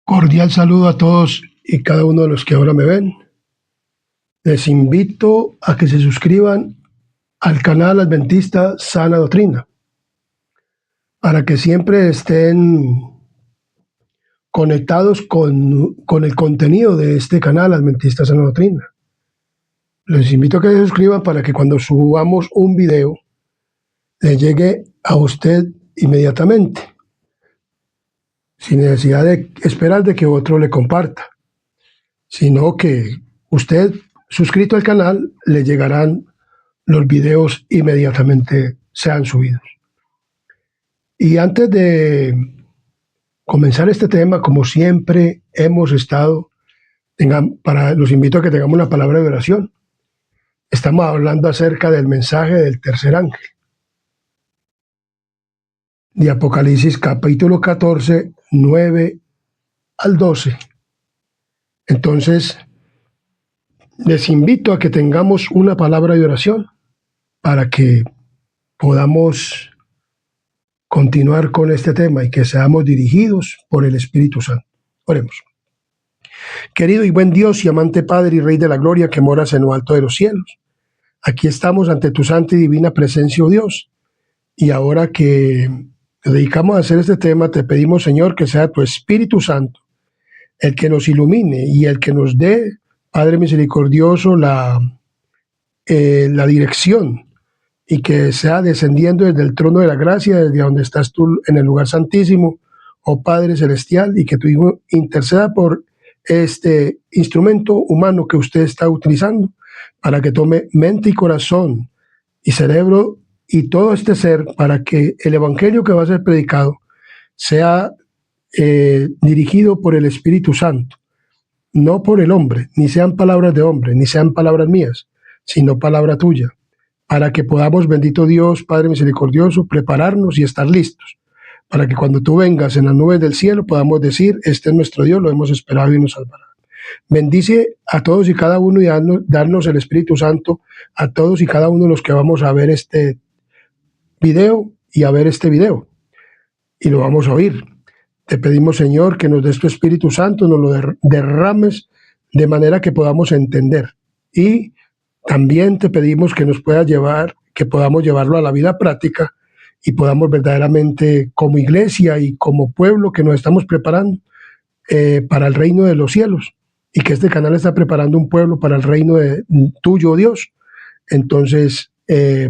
Cordial saludo a todos y cada uno de los que ahora me ven. Les invito a que se suscriban al canal Adventista Sana Doctrina para que siempre estén conectados con el contenido de este canal Adventista Sana Doctrina. Les invito a que se suscriban para que cuando subamos un video le llegue a usted inmediatamente, sin necesidad de esperar de que otro le comparta, sino que usted, suscrito al canal, le llegarán los videos inmediatamente sean subidos. Y antes de comenzar este tema, como siempre hemos estado, los invito a que tengamos una palabra de oración. Estamos hablando acerca del mensaje del tercer ángel, de Apocalipsis capítulo 14, 9 al 12. Entonces, les invito a que tengamos una palabra de oración para que podamos continuar con este tema y que seamos dirigidos por el Espíritu Santo. Oremos. Querido y buen Dios y amante Padre y Rey de la Gloria que moras en lo alto de los cielos, aquí estamos ante tu santa y divina presencia, oh Dios, y ahora que nos dedicamos a hacer este tema, te pedimos, Señor, que sea tu Espíritu Santo el que nos ilumine y el que nos dé, Padre misericordioso, la dirección, y que sea descendiendo desde el trono de la gracia, desde donde estás tú en el lugar santísimo, oh Padre celestial, y que tu Hijo interceda por este instrumento humano que usted está utilizando para que tome mente y corazón y cerebro y todo este ser, para que el evangelio que va a ser predicado sea dirigido por el Espíritu Santo, no por el hombre, ni sean palabras de hombre, ni sean palabras mías, sino palabra tuya, para que podamos, bendito Dios, Padre misericordioso, prepararnos y estar listos, para que cuando tú vengas en las nubes del cielo podamos decir, este es nuestro Dios, lo hemos esperado y nos salvará. Bendice a todos y cada uno y darnos el Espíritu Santo a todos y cada uno de los que vamos a ver este video y a ver este video, y lo vamos a oír. Te pedimos, Señor, que nos des tu Espíritu Santo, nos lo derrames de manera que podamos entender, y también te pedimos que nos pueda llevar, que podamos llevarlo a la vida práctica y podamos verdaderamente, como iglesia y como pueblo que nos estamos preparando para el reino de los cielos, y que este canal está preparando un pueblo para el reino de tuyo, Dios, entonces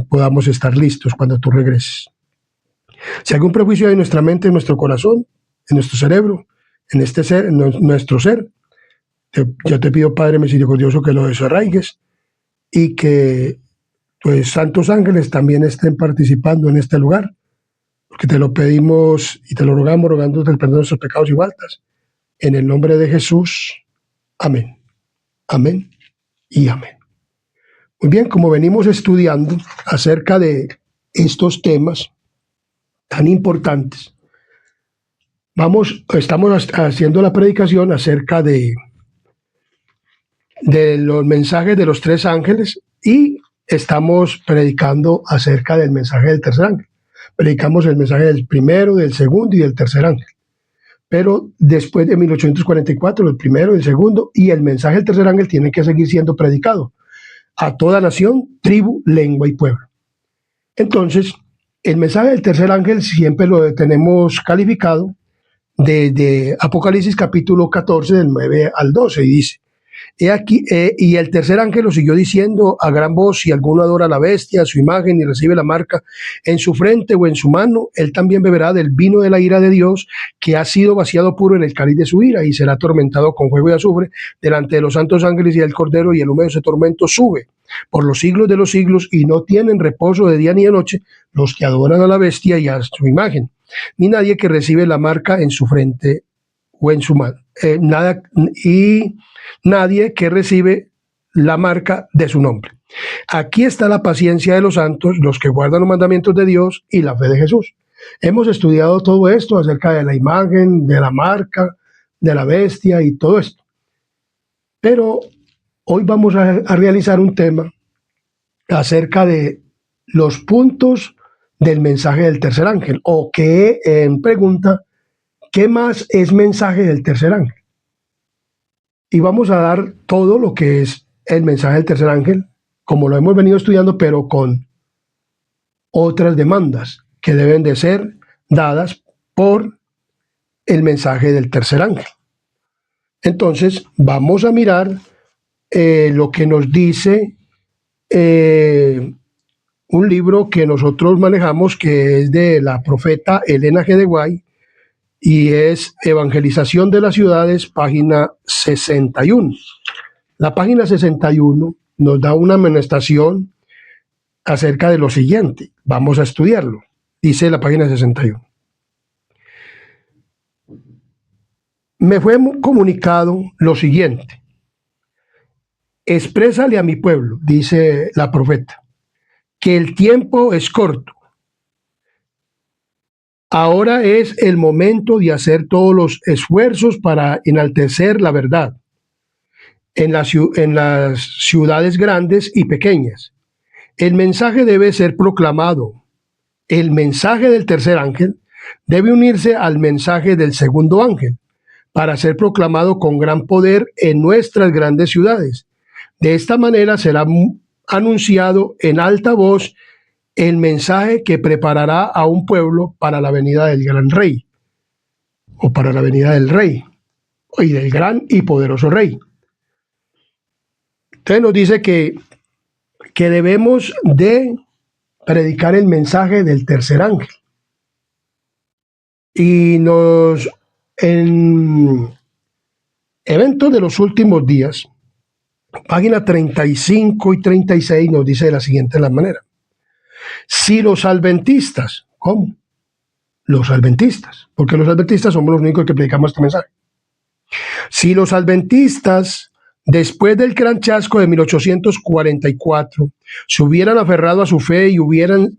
podamos estar listos cuando tú regreses. Si hay algún prejuicio hay en nuestra mente, en nuestro corazón, en nuestro cerebro, en este ser, en nuestro ser, yo te pido, Padre misericordioso, que lo desarraigues y que tus santos ángeles también estén participando en este lugar, porque te lo pedimos y te lo rogamos, rogándote el perdón de nuestros pecados y faltas. En el nombre de Jesús. Amén. Amén y amén. Muy bien, como venimos estudiando acerca de estos temas tan importantes, estamos haciendo la predicación acerca de los mensajes de los tres ángeles, y estamos predicando acerca del mensaje del tercer ángel. Predicamos el mensaje del primero, del segundo y del tercer ángel. Pero después de 1844, el primero, el segundo y el mensaje del tercer ángel tienen que seguir siendo predicado a toda nación, tribu, lengua y pueblo. Entonces, el mensaje del tercer ángel siempre lo tenemos calificado desde Apocalipsis capítulo 14, del 9 al 12, y dice: He aquí, y el tercer ángel lo siguió diciendo a gran voz: si alguno adora a la bestia, a su imagen, y recibe la marca en su frente o en su mano, él también beberá del vino de la ira de Dios, que ha sido vaciado puro en el cáliz de su ira, y será atormentado con fuego y azufre delante de los santos ángeles y del Cordero, y el humo de ese tormento sube por los siglos de los siglos, y no tienen reposo de día ni de noche los que adoran a la bestia y a su imagen, ni nadie que recibe la marca en su frente o en su mano. Nadie que recibe la marca de su nombre. Aquí está la paciencia de los santos, los que guardan los mandamientos de Dios y la fe de Jesús. Hemos estudiado todo esto acerca de la imagen, de la marca, de la bestia y todo esto. Pero hoy vamos a realizar un tema acerca de los puntos del mensaje del tercer ángel, o que en pregunta, ¿Qué más es mensaje del tercer ángel? Y vamos a dar todo lo que es el mensaje del tercer ángel, como lo hemos venido estudiando, pero con otras demandas que deben de ser dadas por el mensaje del tercer ángel. Entonces, vamos a mirar lo que nos dice un libro que nosotros manejamos, que es de la profeta Elena G. de White, y es Evangelización de las Ciudades, página 61. La página 61 nos da una amonestación acerca de lo siguiente. Vamos a estudiarlo. Dice la página 61. Me fue comunicado lo siguiente. Exprésale a mi pueblo, dice la profeta, que el tiempo es corto. Ahora es el momento de hacer todos los esfuerzos para enaltecer la verdad en las ciudades grandes y pequeñas. El mensaje debe ser proclamado. El mensaje del tercer ángel debe unirse al mensaje del segundo ángel para ser proclamado con gran poder en nuestras grandes ciudades. De esta manera será anunciado en alta voz el mensaje que preparará a un pueblo para la venida del gran rey, o para la venida del rey, y del gran y poderoso rey. Entonces nos dice que debemos de predicar el mensaje del tercer ángel. Y en Eventos de los Últimos Días, página 35 y 36 nos dice de la siguiente manera. Si los adventistas, ¿cómo? Los adventistas, porque los adventistas somos los únicos que predicamos este mensaje. Si los adventistas, después del gran chasco de 1844, se hubieran aferrado a su fe y hubieran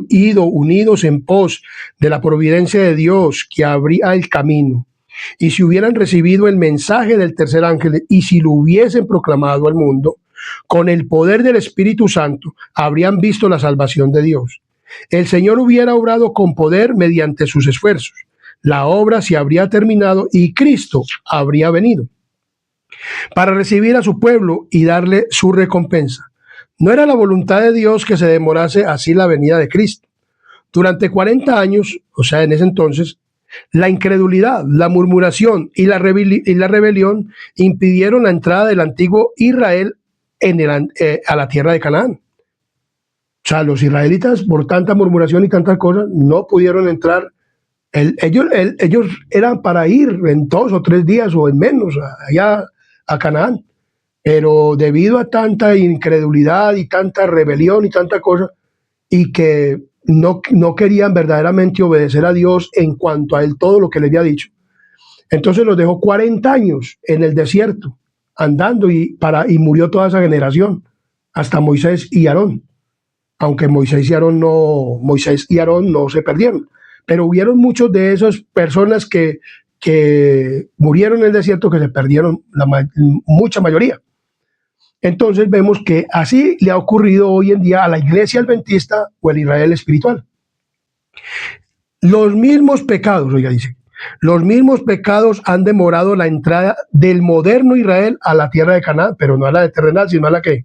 ido unidos en pos de la providencia de Dios que abría el camino, y si hubieran recibido el mensaje del tercer ángel y si lo hubiesen proclamado al mundo, con el poder del Espíritu Santo habrían visto la salvación de Dios. El Señor hubiera obrado con poder mediante sus esfuerzos. La obra se habría terminado y Cristo habría venido para recibir a su pueblo y darle su recompensa. No era la voluntad de Dios que se demorase así la venida de Cristo. Durante 40 años, o sea, en ese entonces, la incredulidad, la murmuración y la rebelión impidieron la entrada del antiguo Israel a la tierra de Canaán. O sea, los israelitas, por tanta murmuración y tantas cosas, no pudieron entrar. Ellos eran para ir en 2 o 3 días o en menos allá a Canaán. Pero debido a tanta incredulidad y tanta rebelión y tanta cosa, y que no querían verdaderamente obedecer a Dios en cuanto a él todo lo que le había dicho, entonces los dejó 40 años en el desierto, andando y murió toda esa generación, hasta Moisés y Aarón. Aunque Moisés y Aarón no se perdieron, pero hubieron muchos de esas personas que murieron en el desierto que se perdieron, mucha mayoría. Entonces vemos que así le ha ocurrido hoy en día a la iglesia adventista o el Israel espiritual. Los mismos pecados, los mismos pecados han demorado la entrada del moderno Israel a la tierra de Canaán, pero no a la de terrenal, sino a la que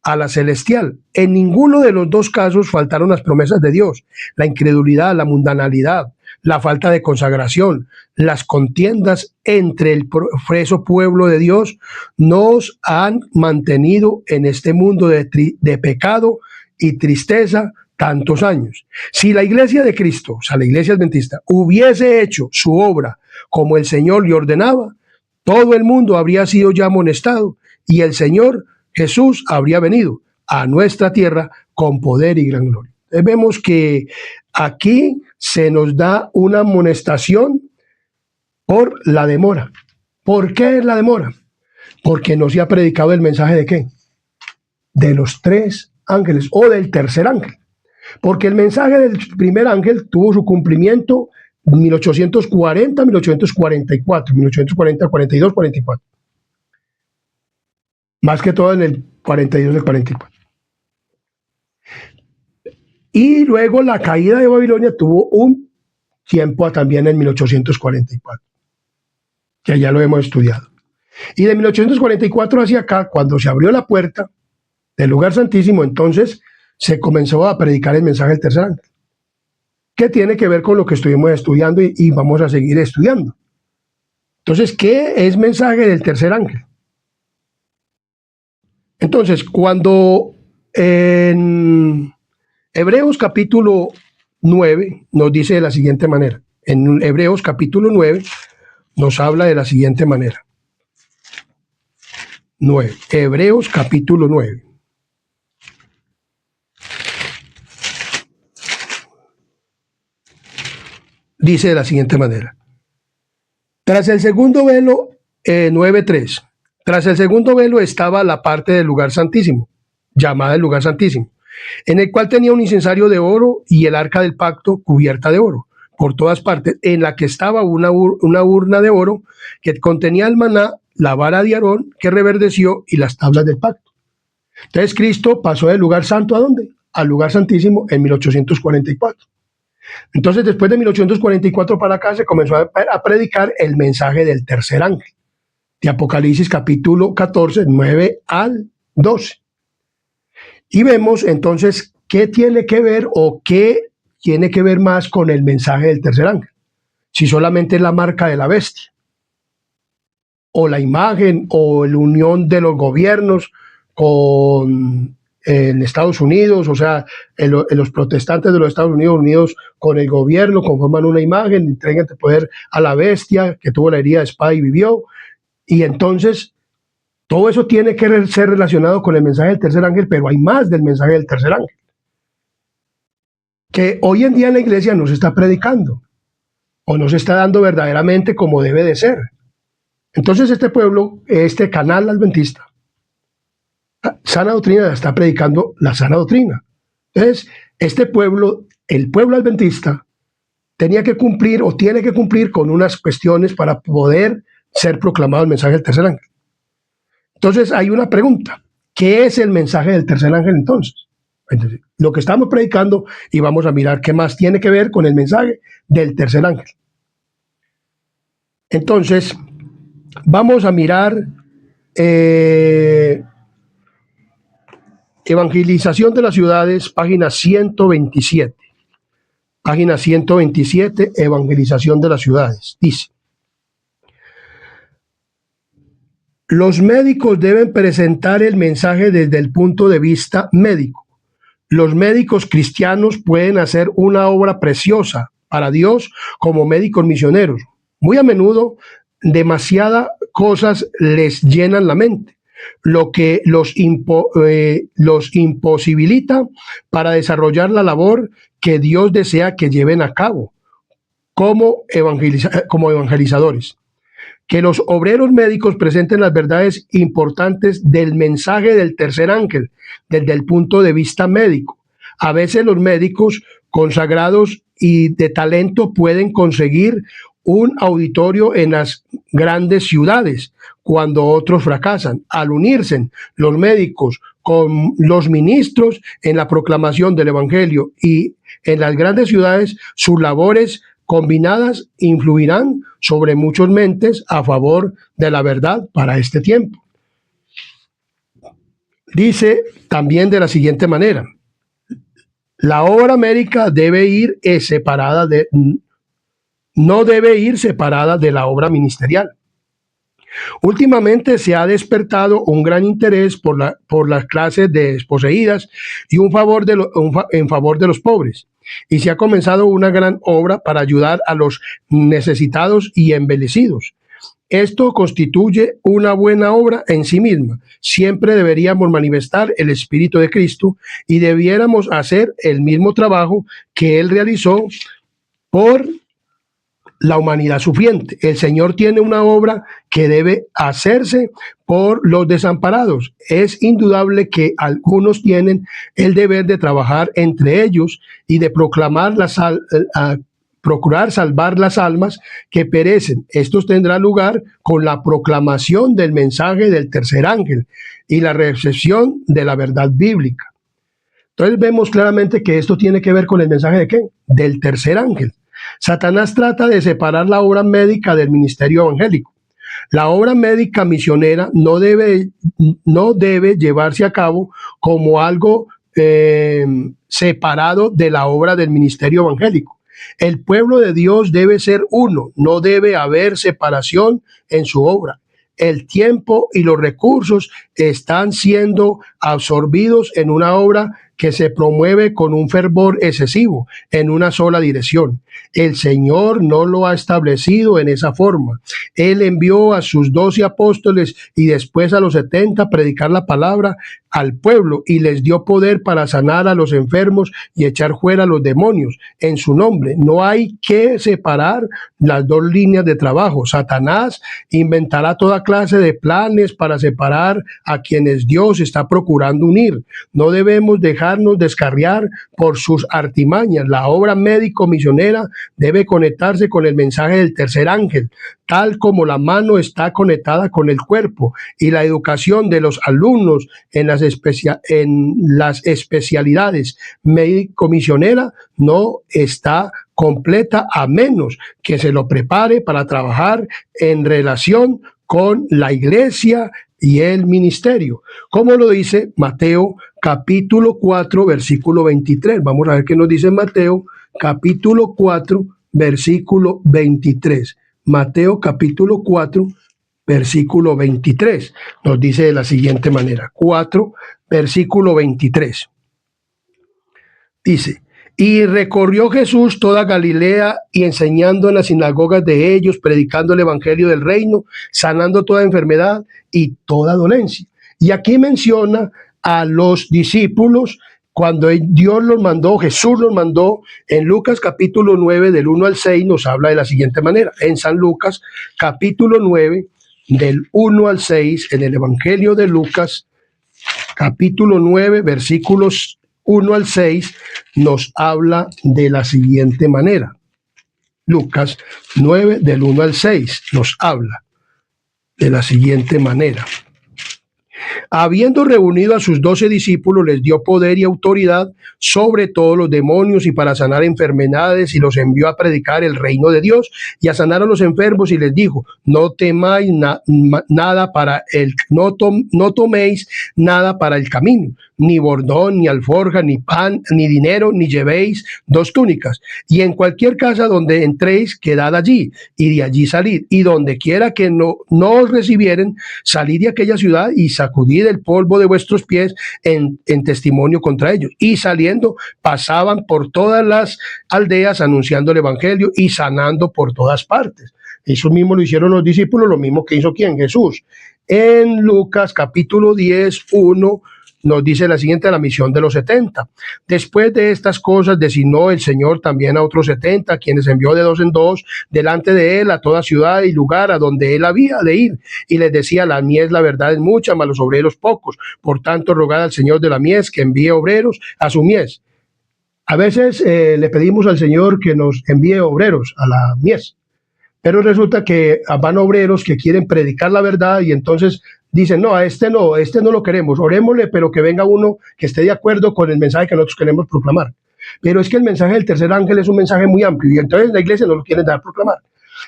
a la celestial. En ninguno de los dos casos faltaron las promesas de Dios. La incredulidad, la mundanalidad, la falta de consagración, las contiendas entre el profeso pueblo de Dios nos han mantenido en este mundo de pecado y tristeza tantos años. Si la iglesia de Cristo, o sea, la iglesia adventista, hubiese hecho su obra como el Señor le ordenaba, todo el mundo habría sido ya amonestado y el Señor Jesús habría venido a nuestra tierra con poder y gran gloria. Entonces vemos que aquí se nos da una amonestación por la demora. ¿Por qué es la demora? Porque no se ha predicado el mensaje de ¿qué? De los 3 ángeles o del tercer ángel. Porque el mensaje del primer ángel tuvo su cumplimiento en 1840, 1844, 1840, 42, 44. Más que todo en el 42 y el 44. Y luego la caída de Babilonia tuvo un tiempo también en 1844, que ya lo hemos estudiado. Y de 1844 hacia acá, cuando se abrió la puerta del lugar santísimo, entonces se comenzó a predicar el mensaje del tercer ángel, que tiene que ver con lo que estuvimos estudiando y vamos a seguir estudiando. Entonces, ¿qué es mensaje del tercer ángel? Entonces, cuando en Hebreos capítulo 9 nos dice de la siguiente manera, en Hebreos capítulo 9 nos habla de la siguiente manera. 9, Hebreos capítulo 9. Dice de la siguiente manera. Tras el segundo velo, 9:3. Tras el segundo velo estaba la parte del lugar santísimo, llamada el lugar santísimo, en el cual tenía un incensario de oro y el arca del pacto cubierta de oro por todas partes, en la que estaba una urna de oro que contenía el maná, la vara de Aarón que reverdeció y las tablas del pacto. Entonces Cristo pasó del lugar santo ¿a dónde? Al lugar santísimo en 1844. Entonces después de 1844 para acá se comenzó a predicar el mensaje del tercer ángel, de Apocalipsis capítulo 14, 9 al 12. Y vemos entonces qué tiene que ver o qué tiene que ver más con el mensaje del tercer ángel. Si solamente es la marca de la bestia, o la imagen, o la unión de los gobiernos con en Estados Unidos, o sea, los protestantes de los Estados Unidos unidos con el gobierno, conforman una imagen, entregan el poder a la bestia que tuvo la herida de espada y vivió. Y entonces, todo eso tiene que ser relacionado con el mensaje del tercer ángel, pero hay más del mensaje del tercer ángel, que hoy en día en la iglesia no se está predicando, o no se está dando verdaderamente como debe de ser. Entonces este pueblo, este canal adventista, sana doctrina, está predicando la sana doctrina. Entonces, este pueblo, el pueblo adventista, tenía que cumplir o tiene que cumplir con unas cuestiones para poder ser proclamado el mensaje del tercer ángel. Entonces, hay una pregunta. ¿Qué es el mensaje del tercer ángel entonces? Entonces, lo que estamos predicando y vamos a mirar qué más tiene que ver con el mensaje del tercer ángel. Entonces, vamos a mirar Evangelización de las ciudades, página 127. Página 127, Evangelización de las ciudades. Dice, los médicos deben presentar el mensaje desde el punto de vista médico. Los médicos cristianos pueden hacer una obra preciosa para Dios como médicos misioneros. Muy a menudo, demasiadas cosas les llenan la mente, lo que los imposibilita para desarrollar la labor que Dios desea que lleven a cabo como evangelizadores. Que los obreros médicos presenten las verdades importantes del mensaje del tercer ángel desde el punto de vista médico. A veces los médicos consagrados y de talento pueden conseguir un auditorio en las grandes ciudades cuando otros fracasan. Al unirse los médicos con los ministros en la proclamación del evangelio y en las grandes ciudades, sus labores combinadas influirán sobre muchas mentes a favor de la verdad para este tiempo. Dice también de la siguiente manera, la obra médica debe ir separada no debe ir separada de la obra ministerial. Últimamente se ha despertado un gran interés por las clases desposeídas y en favor de los pobres. Y se ha comenzado una gran obra para ayudar a los necesitados y envejecidos. Esto constituye una buena obra en sí misma. Siempre deberíamos manifestar el Espíritu de Cristo y debiéramos hacer el mismo trabajo que Él realizó por la humanidad sufriente. El Señor tiene una obra que debe hacerse por los desamparados. Es indudable que algunos tienen el deber de trabajar entre ellos y de procurar salvar las almas que perecen. Esto tendrá lugar con la proclamación del mensaje del tercer ángel y la recepción de la verdad bíblica. Entonces vemos claramente que esto tiene que ver con el mensaje de ¿qué? Del tercer ángel. Satanás trata de separar la obra médica del ministerio evangélico. La obra médica misionera no debe llevarse a cabo como algo separado de la obra del ministerio evangélico. El pueblo de Dios debe ser uno, no debe haber separación en su obra. El tiempo y los recursos están siendo absorbidos en una obra que se promueve con un fervor excesivo en una sola dirección. El Señor no lo ha establecido en esa forma. Él envió a sus 12 apóstoles y después a los 70 a predicar la palabra al pueblo y les dio poder para sanar a los enfermos y echar fuera a los demonios en su nombre. No hay que separar las dos líneas de trabajo. Satanás inventará toda clase de planes para separar a quienes Dios está procurando unir. No debemos dejarnos descarriar por sus artimañas. La obra médico-misionera debe conectarse con el mensaje del tercer ángel, tal como la mano está conectada con el cuerpo, y la educación de los alumnos en las especialidades médico-misionera no está completa a menos que se lo prepare para trabajar en relación con la iglesia y el ministerio, como lo dice Mateo capítulo 4, versículo 23. Vamos a ver qué nos dice Mateo capítulo 4, versículo 23. Mateo capítulo 4, versículo 23. Nos dice de la siguiente manera. 4, versículo 23. Dice: y recorrió Jesús toda Galilea y enseñando en las sinagogas de ellos, predicando el evangelio del reino, sanando toda enfermedad y toda dolencia. Y aquí menciona a los discípulos cuando Dios los mandó, Jesús los mandó. En Lucas capítulo 9, del 1 al 6, nos habla de la siguiente manera. En San Lucas capítulo 9, del 1 al 6, en el evangelio de Lucas capítulo 9, versículos 1 al 6, nos habla de la siguiente manera. Lucas 9, del 1 al 6, nos habla de la siguiente manera. Habiendo reunido a sus 12 discípulos, les dio poder y autoridad sobre todos los demonios y para sanar enfermedades, y los envió a predicar el reino de Dios y a sanar a los enfermos, y les dijo: no temáis nada para no toméis nada para el camino, ni bordón, ni alforja, ni pan, ni dinero, ni llevéis 2 túnicas. Y en cualquier casa donde entréis, quedad allí, y de allí salid. Y donde quiera que no os recibieren, salid de aquella ciudad y sacudid el polvo de vuestros pies en testimonio contra ellos. Y saliendo, pasaban por todas las aldeas anunciando el evangelio y sanando por todas partes. Eso mismo lo hicieron los discípulos, lo mismo que hizo ¿quién? Jesús. En Lucas capítulo 10, 1, nos dice la siguiente: la misión de los 70. Después de estas cosas designó el Señor también a otros 70, quienes envió de 2 en 2 delante de él a toda ciudad y lugar a donde él había de ir. Y les decía: la mies, la verdad, es mucha, mas los obreros pocos. Por tanto, rogad al Señor de la mies que envíe obreros a su mies. A veces le pedimos al Señor que nos envíe obreros a la mies, pero resulta que van obreros que quieren predicar la verdad y entonces dicen: no, a este no lo queremos, orémosle, pero que venga uno que esté de acuerdo con el mensaje que nosotros queremos proclamar. Pero es que el mensaje del tercer ángel es un mensaje muy amplio y entonces la iglesia no lo quiere dar a proclamar.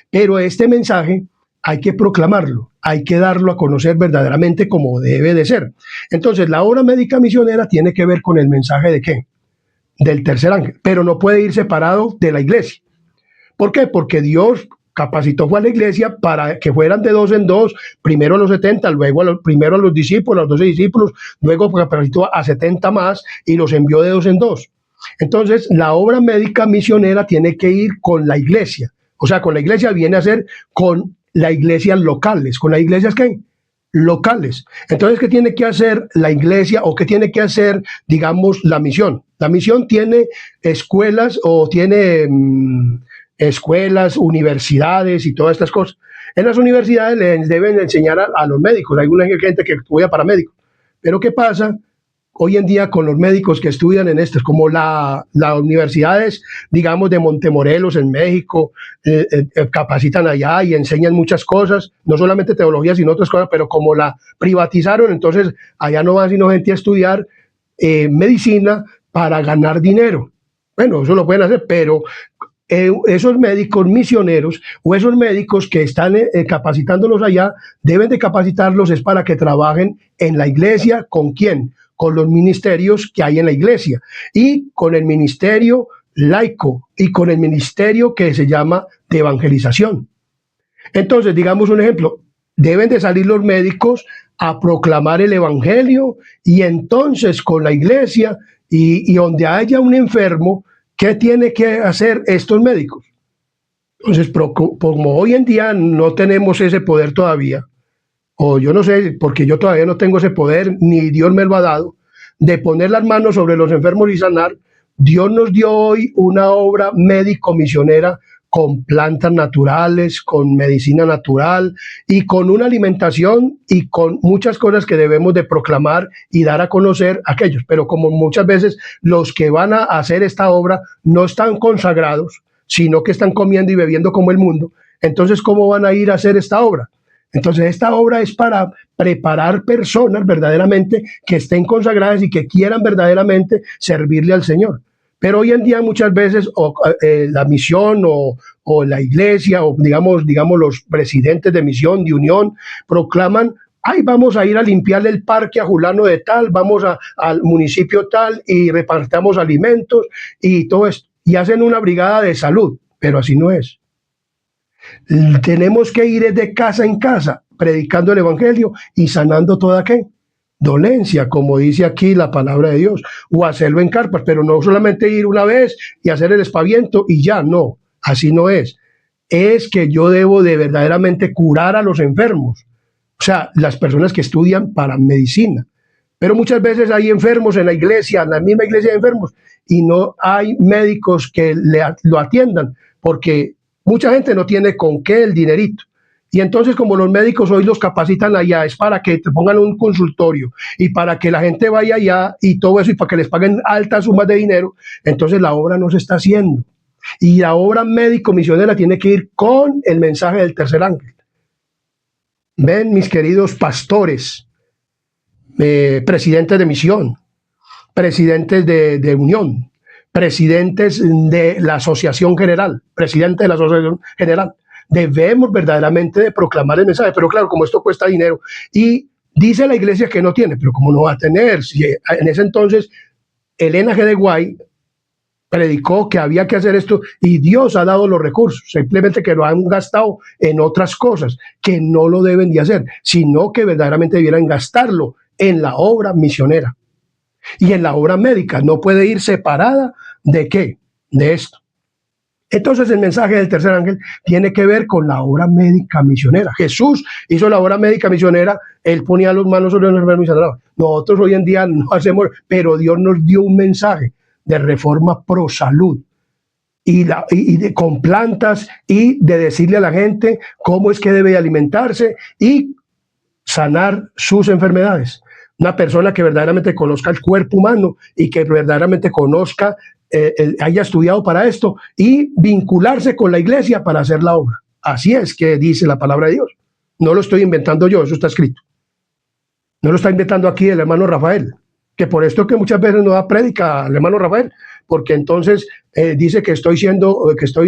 Pero este mensaje hay que proclamarlo, hay que darlo a conocer verdaderamente como debe de ser. Entonces la obra médica misionera tiene que ver con el mensaje ¿de qué? Del tercer ángel, pero no puede ir separado de la iglesia. ¿Por qué? Porque Dios capacitó a la iglesia para que fueran de 2 en 2, primero a los 70, luego primero a los discípulos, a los 12 discípulos, luego capacitó a 70 más y los envió de 2 en 2. Entonces, la obra médica misionera tiene que ir con la iglesia. O sea, con la iglesia viene a ser con las iglesias locales. ¿Con las iglesias qué? Locales. Entonces, ¿qué tiene que hacer la iglesia o qué tiene que hacer, digamos, la misión? La misión tiene escuelas o tiene escuelas, universidades y todas estas cosas. En las universidades les deben enseñar a los médicos. Hay una gente que estudia para médicos. Pero ¿qué pasa hoy en día con los médicos que estudian en estas? Como las universidades, digamos, de Montemorelos en México, capacitan allá y enseñan muchas cosas, no solamente teología, sino otras cosas, pero como la privatizaron, entonces allá no va sino gente a estudiar medicina para ganar dinero. Bueno, eso lo pueden hacer, pero esos médicos misioneros o esos médicos que están capacitándolos allá, deben de capacitarlos es para que trabajen en la iglesia. ¿Con quién? Con los ministerios que hay en la iglesia y con el ministerio laico y con el ministerio que se llama de evangelización. Entonces, digamos un ejemplo, deben de salir los médicos a proclamar el evangelio y entonces con la iglesia y donde haya un enfermo, ¿qué tiene que hacer estos médicos? Entonces, como hoy en día no tenemos ese poder todavía, o yo no sé, porque yo todavía no tengo ese poder, ni Dios me lo ha dado, de poner las manos sobre los enfermos y sanar, Dios nos dio hoy una obra médico-misionera con plantas naturales, con medicina natural y con una alimentación y con muchas cosas que debemos de proclamar y dar a conocer a aquellos. Pero como muchas veces los que van a hacer esta obra no están consagrados, sino que están comiendo y bebiendo como el mundo, entonces ¿cómo van a ir a hacer esta obra? Entonces esta obra es para preparar personas verdaderamente que estén consagradas y que quieran verdaderamente servirle al Señor. Pero hoy en día muchas veces la misión o la iglesia o digamos los presidentes de misión, de unión, proclaman, ay, vamos a ir a limpiarle el parque a fulano de tal, vamos al municipio tal y repartamos alimentos y todo esto. Y hacen una brigada de salud, pero así no es. Tenemos que ir de casa en casa predicando el evangelio y sanando toda ¿qué? Dolencia, como dice aquí la palabra de Dios, o hacerlo en carpas, pero no solamente ir una vez y hacer el espaviento y ya, no, así no es. Es que yo debo de verdaderamente curar a los enfermos, o sea, las personas que estudian para medicina. Pero muchas veces hay enfermos en la iglesia, en la misma iglesia de enfermos, y no hay médicos que lo atiendan, porque mucha gente no tiene con qué el dinerito. Y entonces, como los médicos hoy los capacitan allá, es para que te pongan un consultorio y para que la gente vaya allá y todo eso y para que les paguen altas sumas de dinero, entonces la obra no se está haciendo. Y la obra médico-misionera tiene que ir con el mensaje del tercer ángel. Ven, mis queridos pastores, presidentes de misión, presidentes de unión, presidentes de la asociación general, presidente de la asociación general. Debemos verdaderamente de proclamar el mensaje, pero claro, como esto cuesta dinero, y dice la iglesia que no tiene, pero ¿cómo no va a tener? Si en ese entonces Elena G. de White predicó que había que hacer esto y Dios ha dado los recursos, simplemente que lo han gastado en otras cosas que no lo deben de hacer, sino que verdaderamente debieran gastarlo en la obra misionera y en la obra médica. No puede ir separada de ¿qué? De esto. Entonces el mensaje del tercer ángel tiene que ver con la obra médica misionera. Jesús hizo la obra médica misionera, él ponía las manos sobre los enfermos y sanaba. Nosotros hoy en día no hacemos, pero Dios nos dio un mensaje de reforma pro salud con plantas y de decirle a la gente cómo es que debe alimentarse y sanar sus enfermedades. Una persona que verdaderamente conozca el cuerpo humano y que verdaderamente conozca haya estudiado para esto y vincularse con la iglesia para hacer la obra. Así es que dice la palabra de Dios. No lo estoy inventando yo, eso está escrito. No lo está inventando aquí el hermano Rafael, que por esto que muchas veces no da prédica al hermano Rafael, porque entonces dice que estoy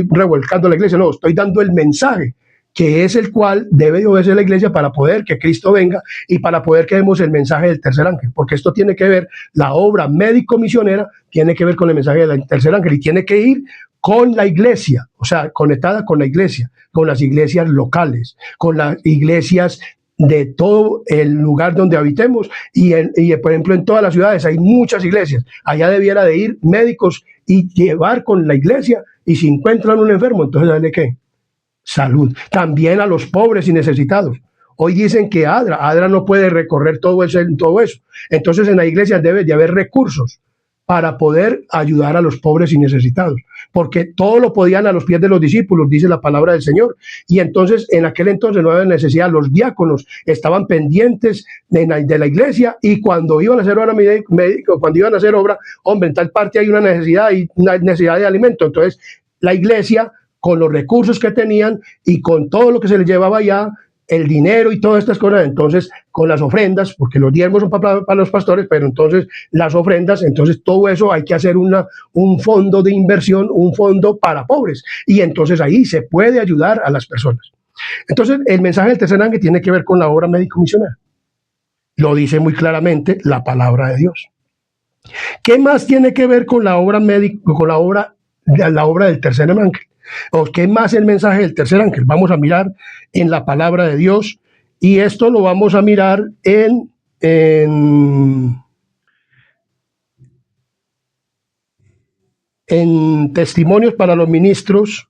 revolcando la iglesia. No, estoy dando el mensaje, que es el cual debe de obedecer la iglesia para poder que Cristo venga y para poder que demos el mensaje del tercer ángel, porque esto tiene que ver, la obra médico-misionera tiene que ver con el mensaje del tercer ángel y tiene que ir con la iglesia, o sea, conectada con la iglesia, con las iglesias locales, con las iglesias de todo el lugar donde habitemos y por ejemplo en todas las ciudades hay muchas iglesias, allá debiera de ir médicos y llevar con la iglesia y si encuentran un enfermo, entonces ¿dale qué? Salud. También a los pobres y necesitados. Hoy dicen que ADRA no puede recorrer todo eso. Entonces en la iglesia debe de haber recursos para poder ayudar a los pobres y necesitados, porque todo lo podían a los pies de los discípulos, dice la palabra del Señor. Y entonces en aquel entonces no había necesidad, los diáconos estaban pendientes de la iglesia y cuando iban a hacer obra médica, cuando iban a hacer obra, hombre, en tal parte hay una necesidad de alimento. Entonces la iglesia, con los recursos que tenían y con todo lo que se les llevaba allá, el dinero y todas estas cosas, entonces con las ofrendas, porque los diezmos son para los pastores, pero entonces las ofrendas, entonces todo eso hay que hacer un fondo de inversión, un fondo para pobres, y entonces ahí se puede ayudar a las personas. Entonces el mensaje del tercer ángel tiene que ver con la obra médico-misionera. Lo dice muy claramente la palabra de Dios. ¿Qué más tiene que ver con la obra médico, con la obra del tercer ángel? ¿O qué más el mensaje del tercer ángel? Vamos a mirar en la palabra de Dios, y esto lo vamos a mirar en Testimonios para los Ministros,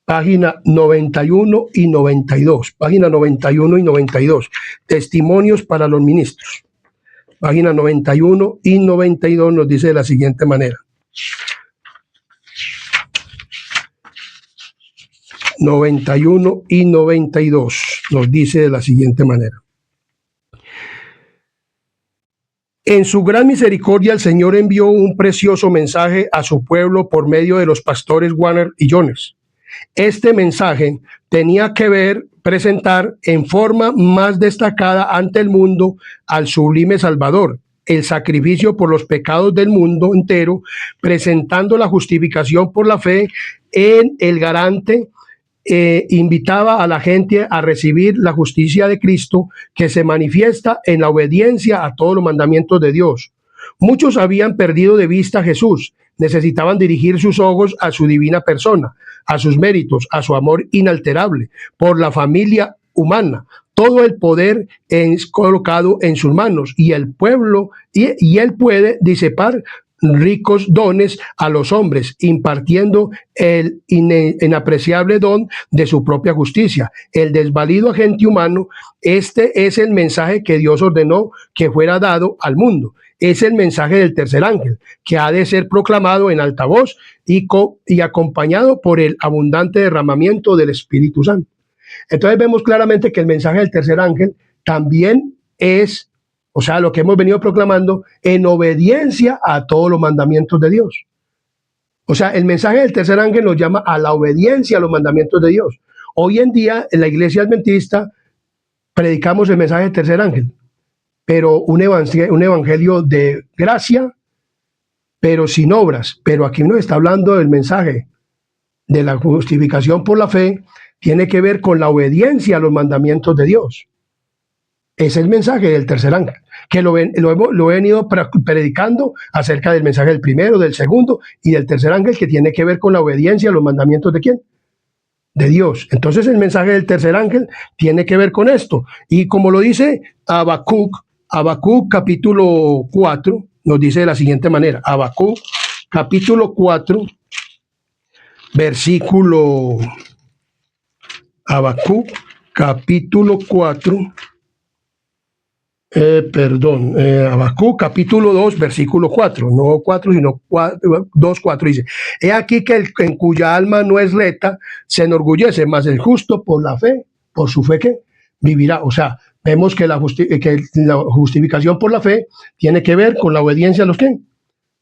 página 91 y 92. Página 91 y 92. Testimonios para los Ministros. Página 91 y 92 nos dice de la siguiente manera. 91 y 92 nos dice de la siguiente manera. En su gran misericordia, el Señor envió un precioso mensaje a su pueblo por medio de los pastores Warner y Jones. Este mensaje tenía que presentar en forma más destacada ante el mundo al sublime Salvador, el sacrificio por los pecados del mundo entero, presentando la justificación por la fe en el garante. Invitaba a la gente a recibir la justicia de Cristo, que se manifiesta en la obediencia a todos los mandamientos de Dios. Muchos habían perdido de vista a Jesús, necesitaban dirigir sus ojos a su divina persona, a sus méritos, a su amor inalterable por la familia humana. Todo el poder es colocado en sus manos, y el pueblo, y él puede disipar ricos dones a los hombres, impartiendo el inapreciable don de su propia justicia, el desvalido agente humano. Este es el mensaje que Dios ordenó que fuera dado al mundo. Es el mensaje del tercer ángel, que ha de ser proclamado en alta voz y acompañado por el abundante derramamiento del Espíritu Santo. Entonces vemos claramente que el mensaje del tercer ángel también es, o sea, lo que hemos venido proclamando en obediencia a todos los mandamientos de Dios. O sea, el mensaje del tercer ángel nos llama a la obediencia a los mandamientos de Dios. Hoy en día, en la iglesia adventista, predicamos el mensaje del tercer ángel, pero un evangelio de gracia, pero sin obras. Pero aquí nos está hablando del mensaje de la justificación por la fe, tiene que ver con la obediencia a los mandamientos de Dios. Es el mensaje del tercer ángel, que lo he venido predicando acerca del mensaje del primero, del segundo y del tercer ángel, que tiene que ver con la obediencia a los mandamientos ¿de quién? De Dios. Entonces el mensaje del tercer ángel tiene que ver con esto. Y como lo dice Habacuc capítulo 4, nos dice de la siguiente manera. Habacuc capítulo 4, versículo... Habacuc capítulo 4... Habacuc capítulo 2, versículo 4, no 4, sino 2, 4, dice: he aquí que el en cuya alma no es recta se enorgullece, mas el justo por la fe, por su fe que vivirá. O sea, vemos que la justificación por la fe tiene que ver con la obediencia a los ¿qué?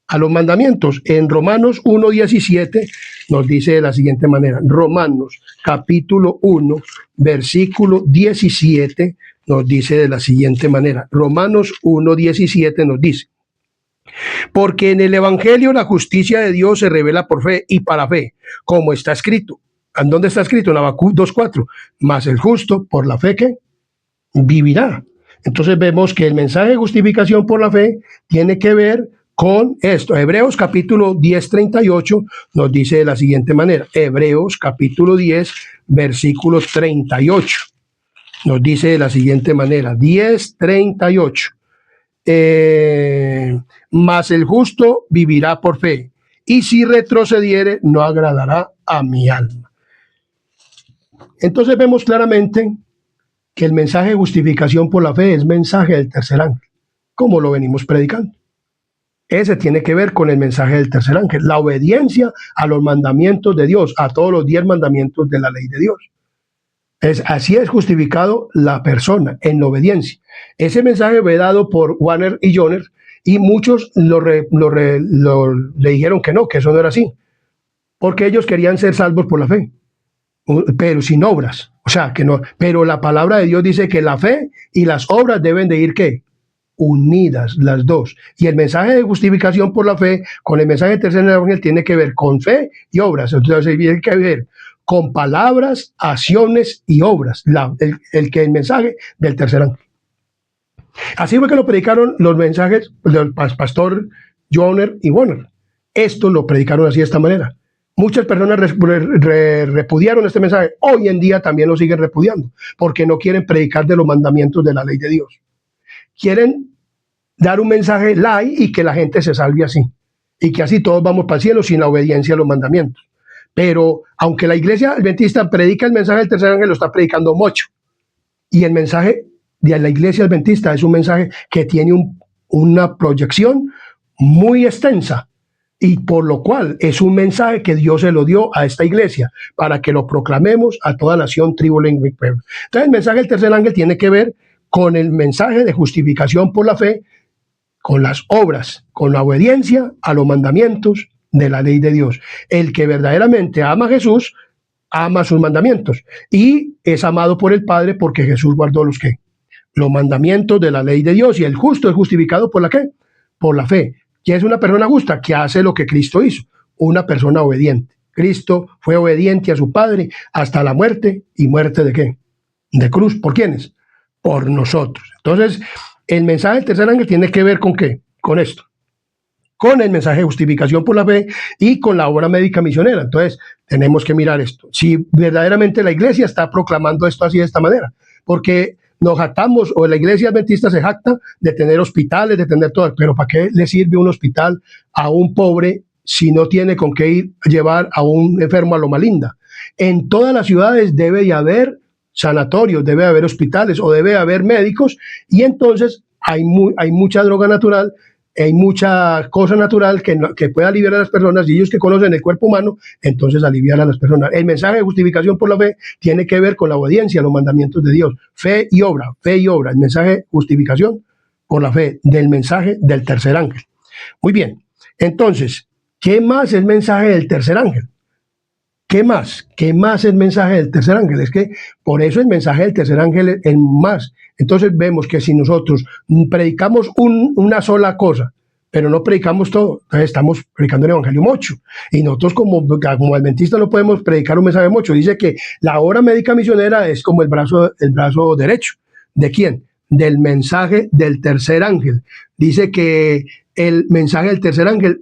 A los mandamientos. En Romanos 1:17 nos dice de la siguiente manera. Romanos capítulo 1, versículo 17 nos dice de la siguiente manera. Romanos 1:17 nos dice: porque en el evangelio la justicia de Dios se revela por fe y para fe, como está escrito. ¿En dónde está escrito? En Habacuc 2:4. Mas el justo por la fe que vivirá. Entonces vemos que el mensaje de justificación por la fe tiene que ver con esto. Hebreos capítulo 10:38 nos dice de la siguiente manera. Hebreos capítulo 10, versículo 38. Nos dice de la siguiente manera. 10:38. Mas el justo vivirá por fe, y si retrocediere no agradará a mi alma. Entonces vemos claramente que el mensaje de justificación por la fe es mensaje del tercer ángel, como lo venimos predicando. Ese tiene que ver con el mensaje del tercer ángel, la obediencia a los mandamientos de Dios, a todos los 10 mandamientos de la ley de Dios. Así es justificado la persona, en la obediencia. Ese mensaje fue dado por Warner y Jones, y muchos le dijeron que no, que eso no era así, porque ellos querían ser salvos por la fe. pero sin obras. O sea, que no, pero la palabra de Dios dice que la fe y las obras deben de ir, ¿qué? Unidas, las dos. Y el mensaje de justificación por la fe con el mensaje del tercer ángel tiene que ver con fe y obras. Entonces tiene que ver con palabras, acciones y obras. El mensaje del tercer ángel. Así fue que lo predicaron los mensajes del pastor Joner y Warner. Esto lo predicaron así de esta manera. Muchas personas repudiaron este mensaje. Hoy en día también lo siguen repudiando, porque no quieren predicar de los mandamientos de la ley de Dios. Quieren dar un mensaje light y que la gente se salve así. Y que así todos vamos para el cielo sin la obediencia a los mandamientos. Pero aunque la iglesia adventista predica el mensaje del tercer ángel, lo está predicando mucho. Y el mensaje de la iglesia adventista es un mensaje que tiene una proyección muy extensa, y por lo cual es un mensaje que Dios se lo dio a esta iglesia para que lo proclamemos a toda nación, tribu, lengua y pueblo. Entonces el mensaje del tercer ángel tiene que ver con el mensaje de justificación por la fe, con las obras, con la obediencia a los mandamientos de la ley de Dios. El que verdaderamente ama a Jesús, ama sus mandamientos y es amado por el Padre porque Jesús guardó los mandamientos de la ley de Dios, y el justo es justificado por la ¿qué? Por la fe. ¿Quién es una persona justa? Que hace lo que Cristo hizo, una persona obediente. Cristo fue obediente a su Padre hasta la muerte, y muerte ¿de qué? De cruz. ¿Por quiénes? Por nosotros. Entonces, el mensaje del tercer ángel tiene que ver con ¿qué? Con esto, con el mensaje de justificación por la fe y con la obra médica misionera. Entonces, tenemos que mirar esto. Si verdaderamente la iglesia está proclamando esto así de esta manera, porque nos jactamos, o la iglesia adventista se jacta de tener hospitales, de tener todo, pero ¿para qué le sirve un hospital a un pobre si no tiene con qué ir a llevar a un enfermo a Loma Linda? En todas las ciudades debe de haber sanatorios, debe haber hospitales o debe haber médicos, y entonces hay mucha droga natural, hay mucha cosa natural que pueda aliviar a las personas, y ellos que conocen el cuerpo humano, entonces aliviar a las personas. El mensaje de justificación por la fe tiene que ver con la obediencia a los mandamientos de Dios. Fe y obra, fe y obra. El mensaje de justificación por la fe del mensaje del tercer ángel. Muy bien, entonces, ¿qué más es el mensaje del tercer ángel? ¿Qué más? ¿Qué más es el mensaje del tercer ángel? Es que por eso el mensaje del tercer ángel es el más. Entonces vemos que si nosotros predicamos una sola cosa, pero no predicamos todo, entonces estamos predicando el evangelio mucho. Y nosotros como adventistas no podemos predicar un mensaje mucho. Dice que la obra médica misionera es como el brazo derecho. ¿De quién? Del mensaje del tercer ángel. Dice que el mensaje del tercer ángel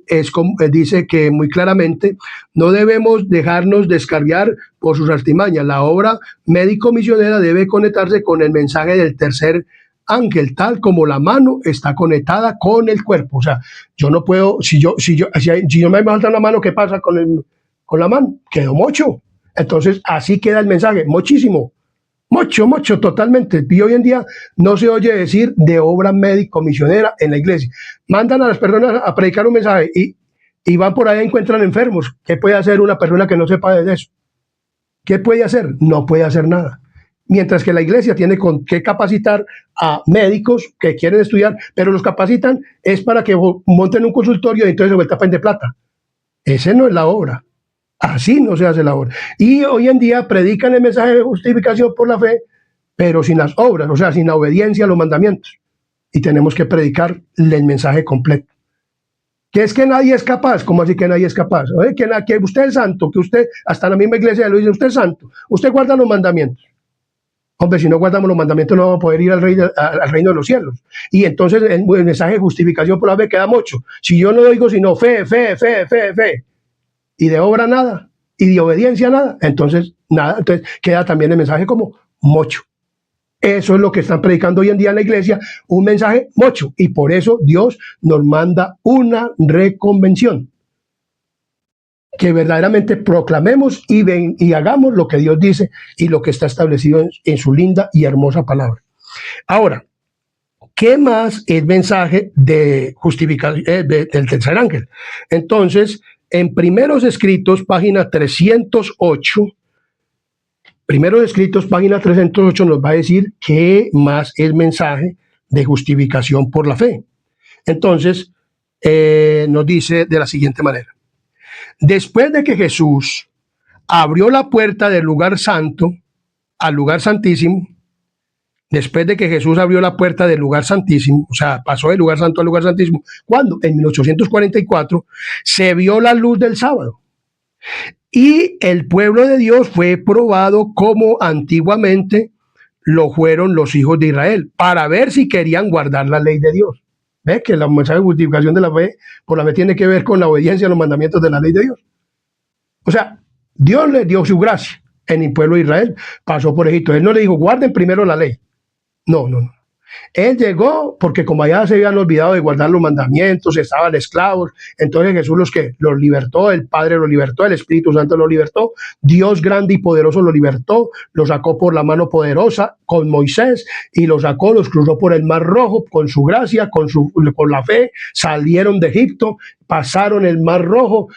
dice que muy claramente no debemos dejarnos descarriar por sus artimañas. La obra médico-misionera debe conectarse con el mensaje del tercer ángel, tal como la mano está conectada con el cuerpo. O sea, yo no puedo, si yo me falta una mano, ¿qué pasa con la mano? Quedó mocho. Entonces, así queda el mensaje, muchísimo. Mucho, totalmente. Y hoy en día no se oye decir de obra médico-misionera en la iglesia. Mandan a las personas a predicar un mensaje y van por ahí y encuentran enfermos. ¿Qué puede hacer una persona que no sepa de eso? ¿Qué puede hacer? No puede hacer nada. Mientras que la iglesia tiene que capacitar a médicos que quieren estudiar, pero los capacitan es para que monten un consultorio y entonces se vuelta pan de plata. Esa no es la obra. Así no se hace la obra. Y hoy en día predican el mensaje de justificación por la fe, pero sin las obras, o sea, sin la obediencia a los mandamientos. Y tenemos que predicar el mensaje completo. Que es que nadie es capaz. ¿Cómo así que nadie es capaz? Que usted es santo, que usted, hasta la misma iglesia lo dice, usted es santo, usted guarda los mandamientos. Hombre, si no guardamos los mandamientos no vamos a poder ir al reino de los cielos. Y entonces el mensaje de justificación por la fe queda mucho. Si yo no digo sino fe, y de obra nada, y de obediencia nada, entonces nada, entonces queda también el mensaje como mocho. Eso es lo que están predicando hoy en día en la iglesia, un mensaje mocho, y por eso Dios nos manda una reconvención, que verdaderamente proclamemos y hagamos lo que Dios dice y lo que está establecido en su linda y hermosa palabra. Ahora, ¿qué más es mensaje de justificación del tercer ángel? Entonces, en Primeros Escritos, página 308, Primeros Escritos, página 308, nos va a decir qué más es mensaje de justificación por la fe. Entonces, nos dice de la siguiente manera. Después de que Jesús abrió la puerta del lugar santo al lugar santísimo. Después de que Jesús abrió la puerta del lugar santísimo, o sea, pasó del lugar santo al lugar santísimo, ¿cuándo? En 1844 se vio la luz del sábado. Y el pueblo de Dios fue probado como antiguamente lo fueron los hijos de Israel, para ver si querían guardar la ley de Dios. ¿Ves que la mensaje de justificación de la fe, por la fe, tiene que ver con la obediencia a los mandamientos de la ley de Dios? O sea, Dios le dio su gracia en el pueblo de Israel, pasó por Egipto. Él no le dijo, guarden primero la ley. No. Él llegó porque como allá se habían olvidado de guardar los mandamientos, estaban esclavos, entonces Jesús los libertó, el Padre los libertó, el Espíritu Santo los libertó, Dios grande y poderoso los libertó, los sacó por la mano poderosa con Moisés y los sacó, los cruzó por el Mar Rojo con su gracia, con la fe, salieron de Egipto, pasaron el Mar Rojo,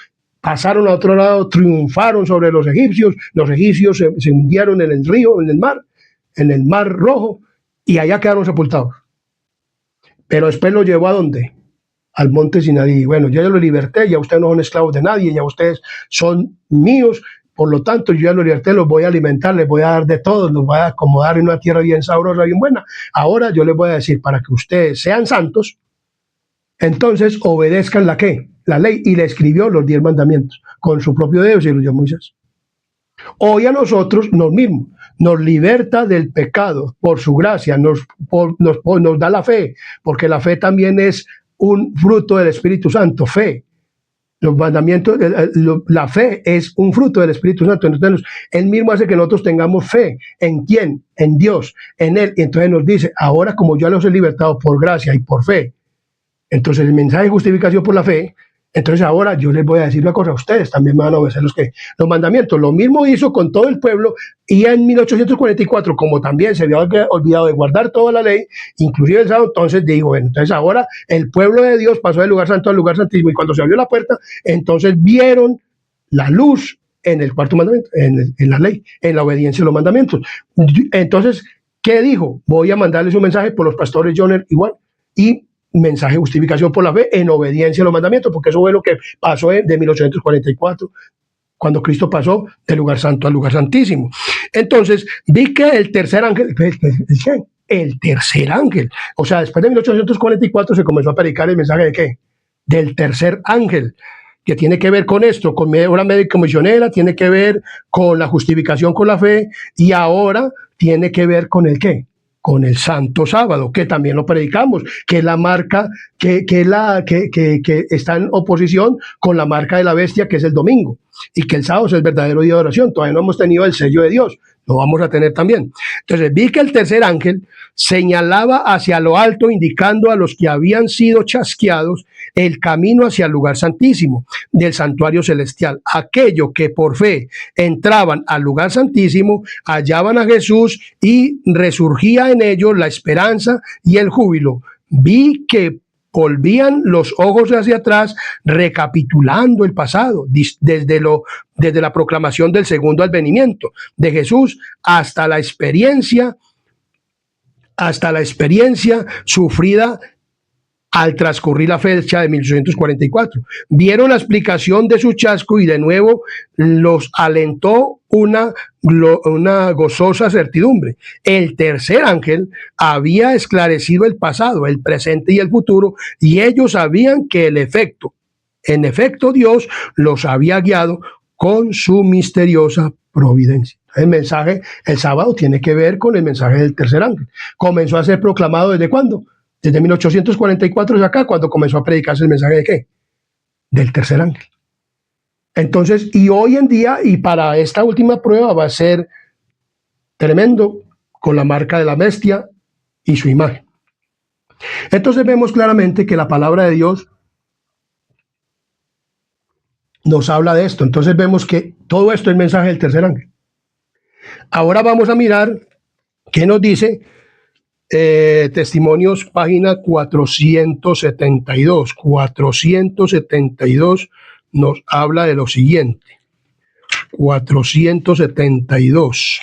pasaron a otro lado, triunfaron sobre los egipcios se hundieron en el río, en el Mar Rojo, y allá quedaron sepultados. Pero después los llevó ¿a dónde? Al monte Sinaí. Bueno, yo ya los liberté, ya ustedes no son esclavos de nadie, ya ustedes son míos, por lo tanto yo ya los liberté, los voy a alimentar, les voy a dar de todo, los voy a acomodar en una tierra bien sabrosa, bien buena. Ahora yo les voy a decir, para que ustedes sean santos, entonces obedezcan ¿la qué? La ley. Y le escribió los 10 mandamientos con su propio dedo, y los dio Moisés. Hoy a nosotros nos mismos nos liberta del pecado por su gracia, nos da la fe, porque la fe también es un fruto del Espíritu Santo, fe. Los mandamientos, la fe es un fruto del Espíritu Santo. Entonces, Él mismo hace que nosotros tengamos fe. ¿En quién? En Dios, en Él. Y entonces nos dice, ahora como yo los he libertado por gracia y por fe, entonces el mensaje de justificación por la fe, entonces ahora yo les voy a decir una cosa, ustedes también van a obedecer los mandamientos. Lo mismo hizo con todo el pueblo, y en 1844, como también se había olvidado de guardar toda la ley, inclusive el sábado, entonces digo, bueno, entonces ahora el pueblo de Dios pasó del lugar santo al lugar santísimo, y cuando se abrió la puerta, entonces vieron la luz en el cuarto mandamiento, en la ley, en la obediencia a los mandamientos. Entonces, ¿qué dijo? Voy a mandarles un mensaje por los pastores Joner igual, y mensaje de justificación por la fe en obediencia a los mandamientos, porque eso fue lo que pasó de 1844, cuando Cristo pasó del lugar santo al lugar santísimo. Entonces, vi que el tercer ángel, o sea, después de 1844 se comenzó a predicar el mensaje de ¿qué? Del tercer ángel, que tiene que ver con esto, con obra médica misionera, tiene que ver con la justificación con la fe, y ahora tiene que ver con el ¿qué? Con el Santo Sábado, que también lo predicamos, que es la marca que está en oposición con la marca de la bestia, que es el domingo, y que el sábado es el verdadero día de oración. Todavía no hemos tenido el sello de Dios, lo vamos a tener también. Entonces vi que el tercer ángel señalaba hacia lo alto, indicando a los que habían sido chasqueados el camino hacia el lugar santísimo del santuario celestial. Aquellos que por fe entraban al lugar santísimo hallaban a Jesús y resurgía en ellos la esperanza y el júbilo. Vi que volvían los ojos hacia atrás, recapitulando el pasado, desde la proclamación del segundo advenimiento de Jesús hasta la experiencia sufrida al transcurrir la fecha de 1844. Vieron la explicación de su chasco y de nuevo los alentó una gozosa certidumbre. El tercer ángel había esclarecido el pasado, el presente y el futuro, y ellos sabían que en efecto Dios los había guiado con su misteriosa providencia. El mensaje, el sábado, tiene que ver con el mensaje del tercer ángel. Comenzó a ser proclamado ¿desde cuándo? Desde 1844 de acá, cuando comenzó a predicarse el mensaje de ¿qué? Del tercer ángel. Entonces, y hoy en día, y para esta última prueba va a ser tremendo, con la marca de la bestia y su imagen. Entonces vemos claramente que la palabra de Dios nos habla de esto. Entonces vemos que todo esto es el mensaje del tercer ángel. Ahora vamos a mirar qué nos dice Testimonios, página 472. 472 nos habla de lo siguiente. 472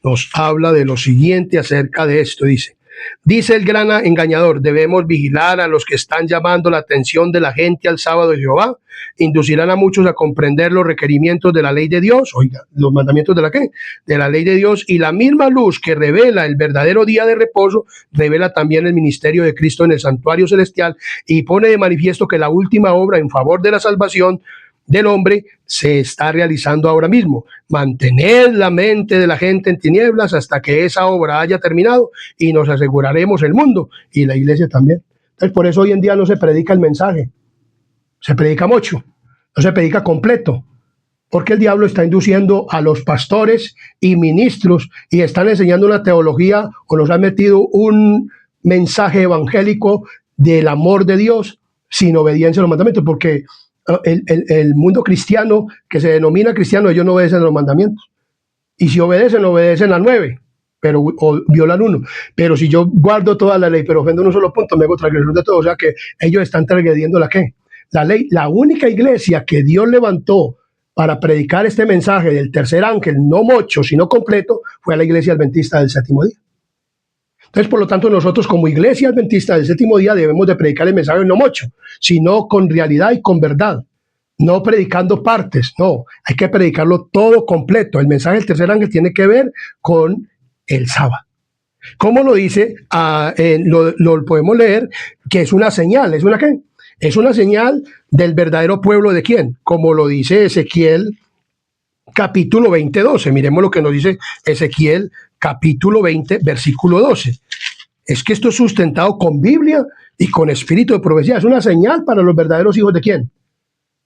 nos habla de lo siguiente acerca de esto. Dice, Dice el gran engañador: debemos vigilar a los que están llamando la atención de la gente al sábado de Jehová. Inducirán a muchos a comprender los requerimientos de la ley de Dios. Oiga, los mandamientos de la ¿qué? De la ley de Dios. Y la misma luz que revela el verdadero día de reposo, revela también el ministerio de Cristo en el santuario celestial y pone de manifiesto que la última obra en favor de la salvación del hombre se está realizando ahora mismo. Mantener la mente de la gente en tinieblas hasta que esa obra haya terminado y nos aseguraremos el mundo y la iglesia también. Entonces, por eso hoy en día no se predica el mensaje, se predica mucho, no se predica completo, porque el diablo está induciendo a los pastores y ministros y están enseñando una teología o nos han metido un mensaje evangélico del amor de Dios sin obediencia a los mandamientos, porque el mundo cristiano, que se denomina cristiano, ellos no obedecen los mandamientos. Y si obedecen a 9, pero o violan 1. Pero si yo guardo toda la ley, pero ofendo un solo punto, me hago transgresor de todo. O sea que ellos están transgrediendo la ¿qué? La ley. La única iglesia que Dios levantó para predicar este mensaje del tercer ángel, no mocho, sino completo, fue a la iglesia adventista del séptimo día. Entonces, por lo tanto, nosotros como iglesia adventista del séptimo día debemos de predicar el mensaje no mocho, sino con realidad y con verdad, no predicando partes, no, hay que predicarlo todo completo. El mensaje del tercer ángel tiene que ver con el sábado. ¿Cómo lo dice? Lo podemos leer, que es una señal. ¿Es una qué? Es una señal del verdadero pueblo de ¿quién? Como lo dice Ezequiel capítulo 20, 12. Miremos lo que nos dice Ezequiel capítulo 20, versículo 12. Es que esto es sustentado con Biblia y con espíritu de profecía. Es una señal para los verdaderos hijos de ¿quién?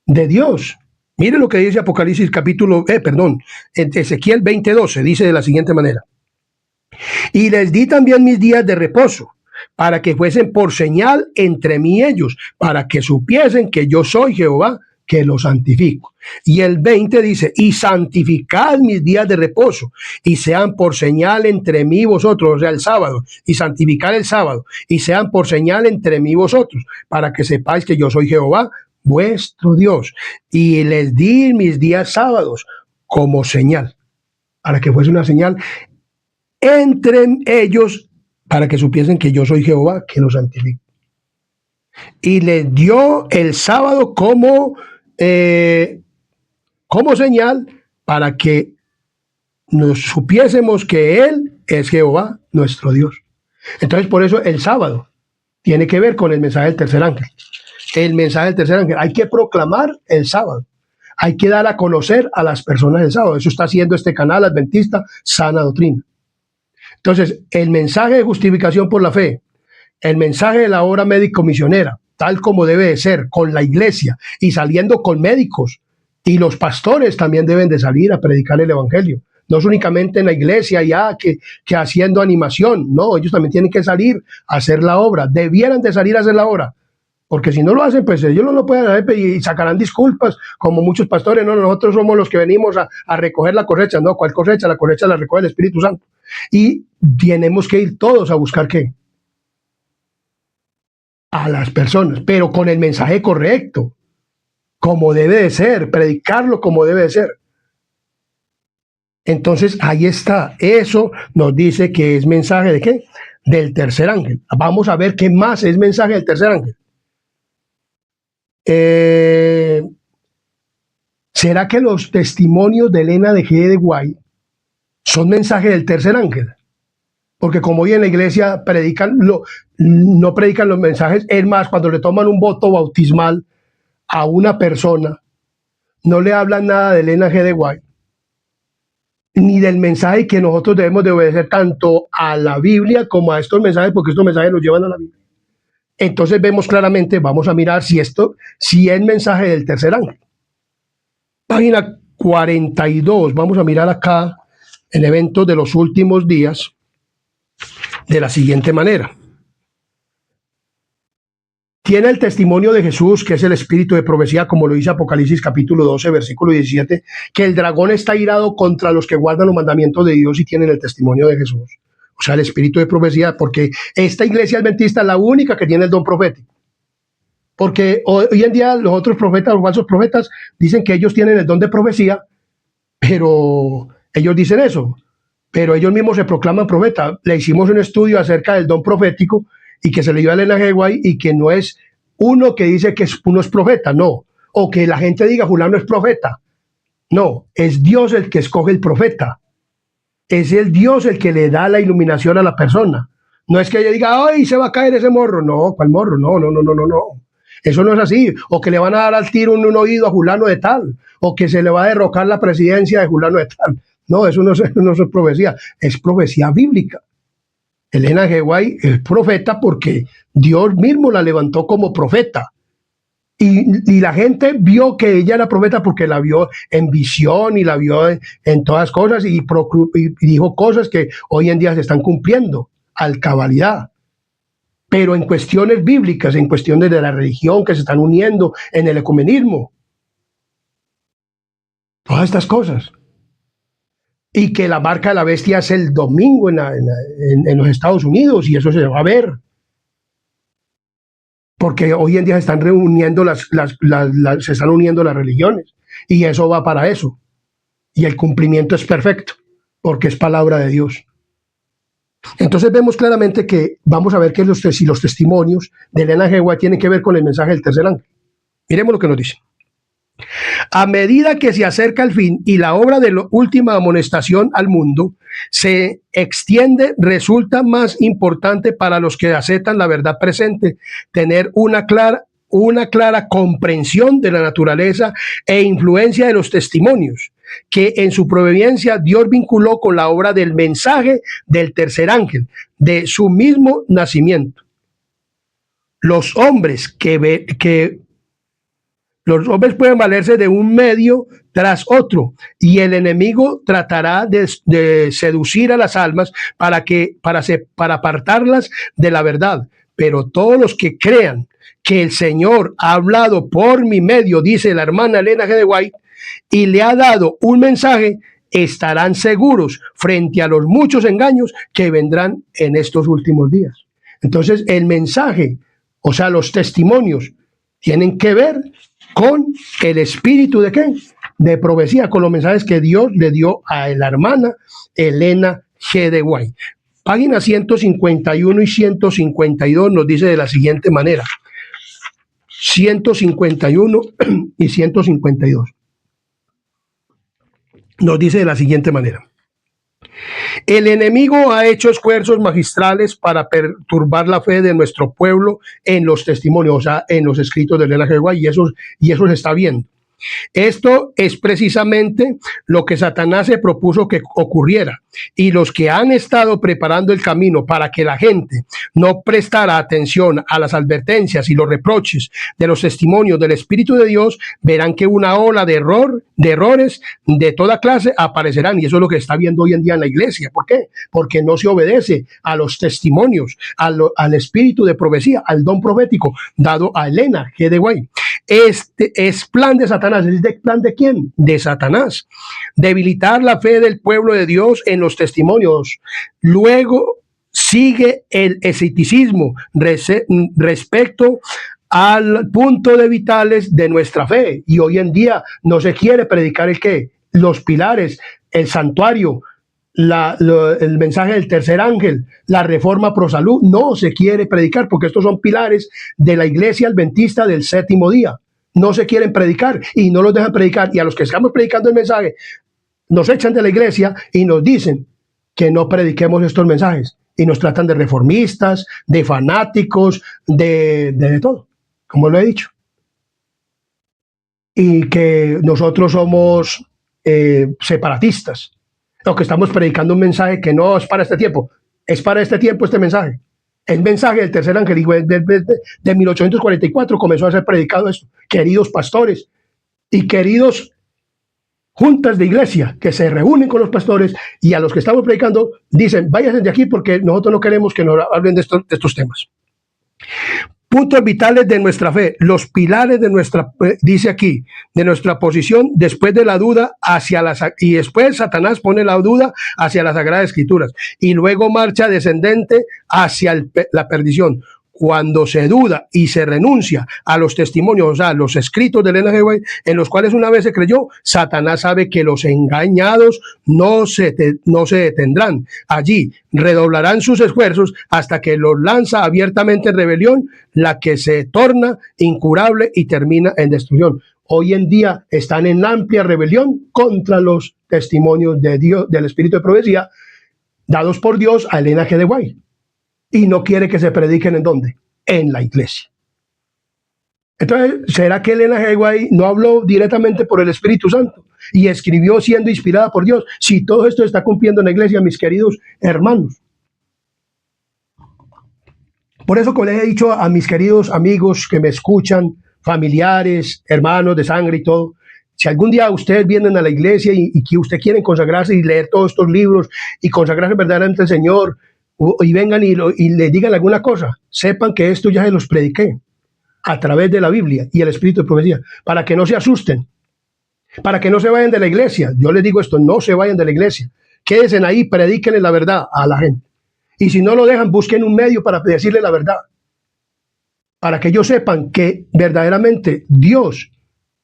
De Dios. Mire lo que dice Apocalipsis Ezequiel 20, 12. Dice de la siguiente manera: y les di también mis días de reposo, para que fuesen por señal entre mí y ellos, para que supiesen que yo soy Jehová, que los santifico. Y el 20 dice: y santificad mis días de reposo, y sean por señal entre mí y vosotros, o sea, el sábado, y santificar el sábado, y sean por señal entre mí y vosotros, para que sepáis que yo soy Jehová, vuestro Dios. Y les di mis días sábados como señal, para que fuese una señal entre ellos, para que supiesen que yo soy Jehová, que los santifico. Y les dio el sábado como señal, para que nos supiésemos que Él es Jehová, nuestro Dios. Entonces, por eso el sábado tiene que ver con el mensaje del tercer ángel. El mensaje del tercer ángel. Hay que proclamar el sábado. Hay que dar a conocer a las personas el sábado. Eso está haciendo este canal adventista, Sana Doctrina. Entonces, el mensaje de justificación por la fe, el mensaje de la obra médico-misionera, tal como debe de ser, con la iglesia y saliendo con médicos, y los pastores también deben de salir a predicar el evangelio. No es únicamente en la iglesia ya que haciendo animación, no, ellos también tienen que salir a hacer la obra, debieran de salir a hacer la obra, porque si no lo hacen, pues ellos no lo pueden hacer y sacarán disculpas, como muchos pastores. No, nosotros somos los que venimos a recoger la cosecha. No, ¿cuál cosecha? La cosecha la recoge el Espíritu Santo. Y tenemos que ir todos a buscar ¿qué? A las personas, pero con el mensaje correcto, como debe de ser, predicarlo como debe de ser. Entonces, ahí está. Eso nos dice que es mensaje de ¿qué? Del tercer ángel. Vamos a ver qué más es mensaje del tercer ángel. ¿Será que los testimonios de Elena de G. de White son mensaje del tercer ángel? Porque como hoy en la iglesia no predican los mensajes, es más, cuando le toman un voto bautismal a una persona, no le hablan nada de Elena G. de White, ni del mensaje que nosotros debemos de obedecer tanto a la Biblia como a estos mensajes, porque estos mensajes nos llevan a la Biblia. Entonces vemos claramente, vamos a mirar si es mensaje del tercer ángel. Página 42, vamos a mirar acá el evento de los últimos días de la siguiente manera. Tiene el testimonio de Jesús, que es el espíritu de profecía, como lo dice Apocalipsis capítulo 12, versículo 17, que el dragón está irado contra los que guardan los mandamientos de Dios y tienen el testimonio de Jesús. O sea, el espíritu de profecía, porque esta iglesia adventista es la única que tiene el don profético. Porque hoy en día los otros profetas, los falsos profetas, dicen que ellos tienen el don de profecía, pero ellos dicen eso. pero ellos mismos se proclaman profeta. Le hicimos un estudio acerca del don profético y que se le dio a Elena G. White, y que no es uno que dice que uno es profeta, no, o que la gente diga fulano es profeta, no, es Dios el que escoge el profeta, es el Dios el que le da la iluminación a la persona. No es que ella diga, ¡ay, se va a caer ese morro! No, ¿cuál morro? No, no, no, no, no, no. Eso no es así. O que le van a dar al tiro un oído a fulano de tal, o que se le va a derrocar la presidencia de fulano de tal. No, eso no es profecía, es profecía bíblica. Elena G. White es profeta porque Dios mismo la levantó como profeta. Y la gente vio que ella era profeta porque la vio en visión y la vio en todas cosas y dijo cosas que hoy en día se están cumpliendo al cabalidad. Pero en cuestiones bíblicas, en cuestiones de la religión que se están uniendo en el ecumenismo. Todas estas cosas. Y que la marca de la bestia es el domingo en los Estados Unidos, y eso se va a ver. Porque hoy en día se están reuniendo se están uniendo las religiones, y eso va para eso. Y el cumplimiento es perfecto, porque es palabra de Dios. Entonces vemos claramente que vamos a ver que si los testimonios de Elena G. White tienen que ver con el mensaje del tercer ángel. Miremos lo que nos dice. A medida que se acerca el fin y la obra de la última amonestación al mundo se extiende, resulta más importante para los que aceptan la verdad presente tener una clara comprensión de la naturaleza e influencia de los testimonios que en su proveniencia Dios vinculó con la obra del mensaje del tercer ángel, de su mismo nacimiento. Los hombres pueden valerse de un medio tras otro, y el enemigo tratará de seducir a las almas para apartarlas de la verdad. Pero todos los que crean que el Señor ha hablado por mi medio, dice la hermana Elena G. White, y le ha dado un mensaje, estarán seguros frente a los muchos engaños que vendrán en estos últimos días. Entonces, el mensaje, o sea, los testimonios, tienen que ver con el espíritu de ¿qué? De profecía, con los mensajes que Dios le dio a la hermana Elena G. White. Páginas 151 y 152 nos dice de la siguiente manera. 151 y 152. Nos dice de la siguiente manera. El enemigo ha hecho esfuerzos magistrales para perturbar la fe de nuestro pueblo en los testimonios, o sea, en los escritos de Elena G. White, y eso se está viendo. Esto es precisamente lo que Satanás se propuso que ocurriera, y los que han estado preparando el camino para que la gente no prestara atención a las advertencias y los reproches de los testimonios del Espíritu de Dios, verán que una ola de errores de toda clase aparecerán, y eso es lo que está viendo hoy en día en la iglesia. ¿Por qué? Porque no se obedece a los testimonios, al espíritu de profecía, al don profético dado a Elena G. White. Este es plan de Satanás. ¿Es de plan de quién? De Satanás. Debilitar la fe del pueblo de Dios en los testimonios. Luego sigue el escepticismo respecto al punto de vitales de nuestra fe. Y hoy en día no se quiere predicar el qué, los pilares, el santuario, el mensaje del tercer ángel, la reforma pro salud. No se quiere predicar porque estos son pilares de la iglesia adventista del séptimo día. No se quieren predicar y no los dejan predicar, y a los que estamos predicando el mensaje nos echan de la iglesia y nos dicen que no prediquemos estos mensajes, y nos tratan de reformistas, de fanáticos, de todo, como lo he dicho, y que nosotros somos separatistas, o que estamos predicando un mensaje que no es para este tiempo. Es para este tiempo este mensaje. El mensaje del tercer ángel de 1844 comenzó a ser predicado esto. Queridos pastores y queridos juntas de iglesia que se reúnen con los pastores, y a los que estamos predicando dicen, váyanse de aquí porque nosotros no queremos que nos hablen de estos temas. Puntos vitales de nuestra fe, los pilares de nuestra, dice aquí, de nuestra posición después de la duda y después Satanás pone la duda hacia las Sagradas Escrituras, y luego marcha descendente hacia la perdición. cuando se duda y se renuncia a los testimonios, o sea, los escritos de Elena G. White, en los cuales una vez se creyó, Satanás sabe que los engañados no se detendrán. Allí redoblarán sus esfuerzos hasta que los lanza abiertamente en rebelión, la que se torna incurable y termina en destrucción. Hoy en día están en amplia rebelión contra los testimonios de Dios, del Espíritu de Profecía, dados por Dios a Elena G. White. Y no quiere que se prediquen ¿en dónde? En la iglesia. Entonces, ¿será que Elena G. White no habló directamente por el Espíritu Santo y escribió siendo inspirada por Dios? Si todo esto está cumpliendo en la iglesia, mis queridos hermanos. Por eso, como les he dicho a mis queridos amigos que me escuchan, familiares, hermanos de sangre y todo, si algún día ustedes vienen a la iglesia y que ustedes quieren consagrarse y leer todos estos libros y consagrarse verdaderamente al Señor, y vengan y le digan alguna cosa, sepan que esto ya se los prediqué a través de la Biblia y el Espíritu de Profecía, para que no se asusten, para que no se vayan de la iglesia. Yo les digo esto, no se vayan de la iglesia, quédense ahí, predíquenle la verdad a la gente. Y si no lo dejan, busquen un medio para decirle la verdad, para que ellos sepan que verdaderamente Dios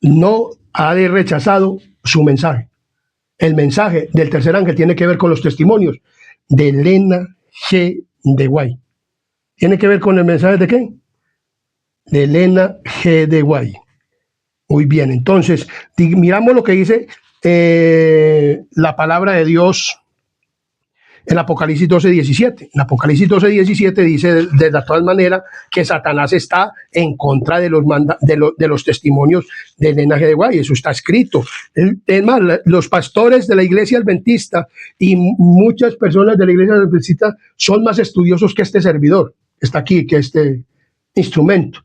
no ha rechazado su mensaje. El mensaje del tercer ángel tiene que ver con los testimonios de Elena G. White. ¿Tiene que ver con el mensaje de qué? De Elena G. White. Muy bien, entonces, miramos lo que dice la palabra de Dios en Apocalipsis 12:17. En Apocalipsis 12:17 dice de todas maneras que Satanás está en contra de los testimonios de Elena G. White. Eso está escrito. Es más, los pastores de la iglesia adventista y muchas personas de la iglesia adventista son más estudiosos que este servidor, está aquí, que este instrumento.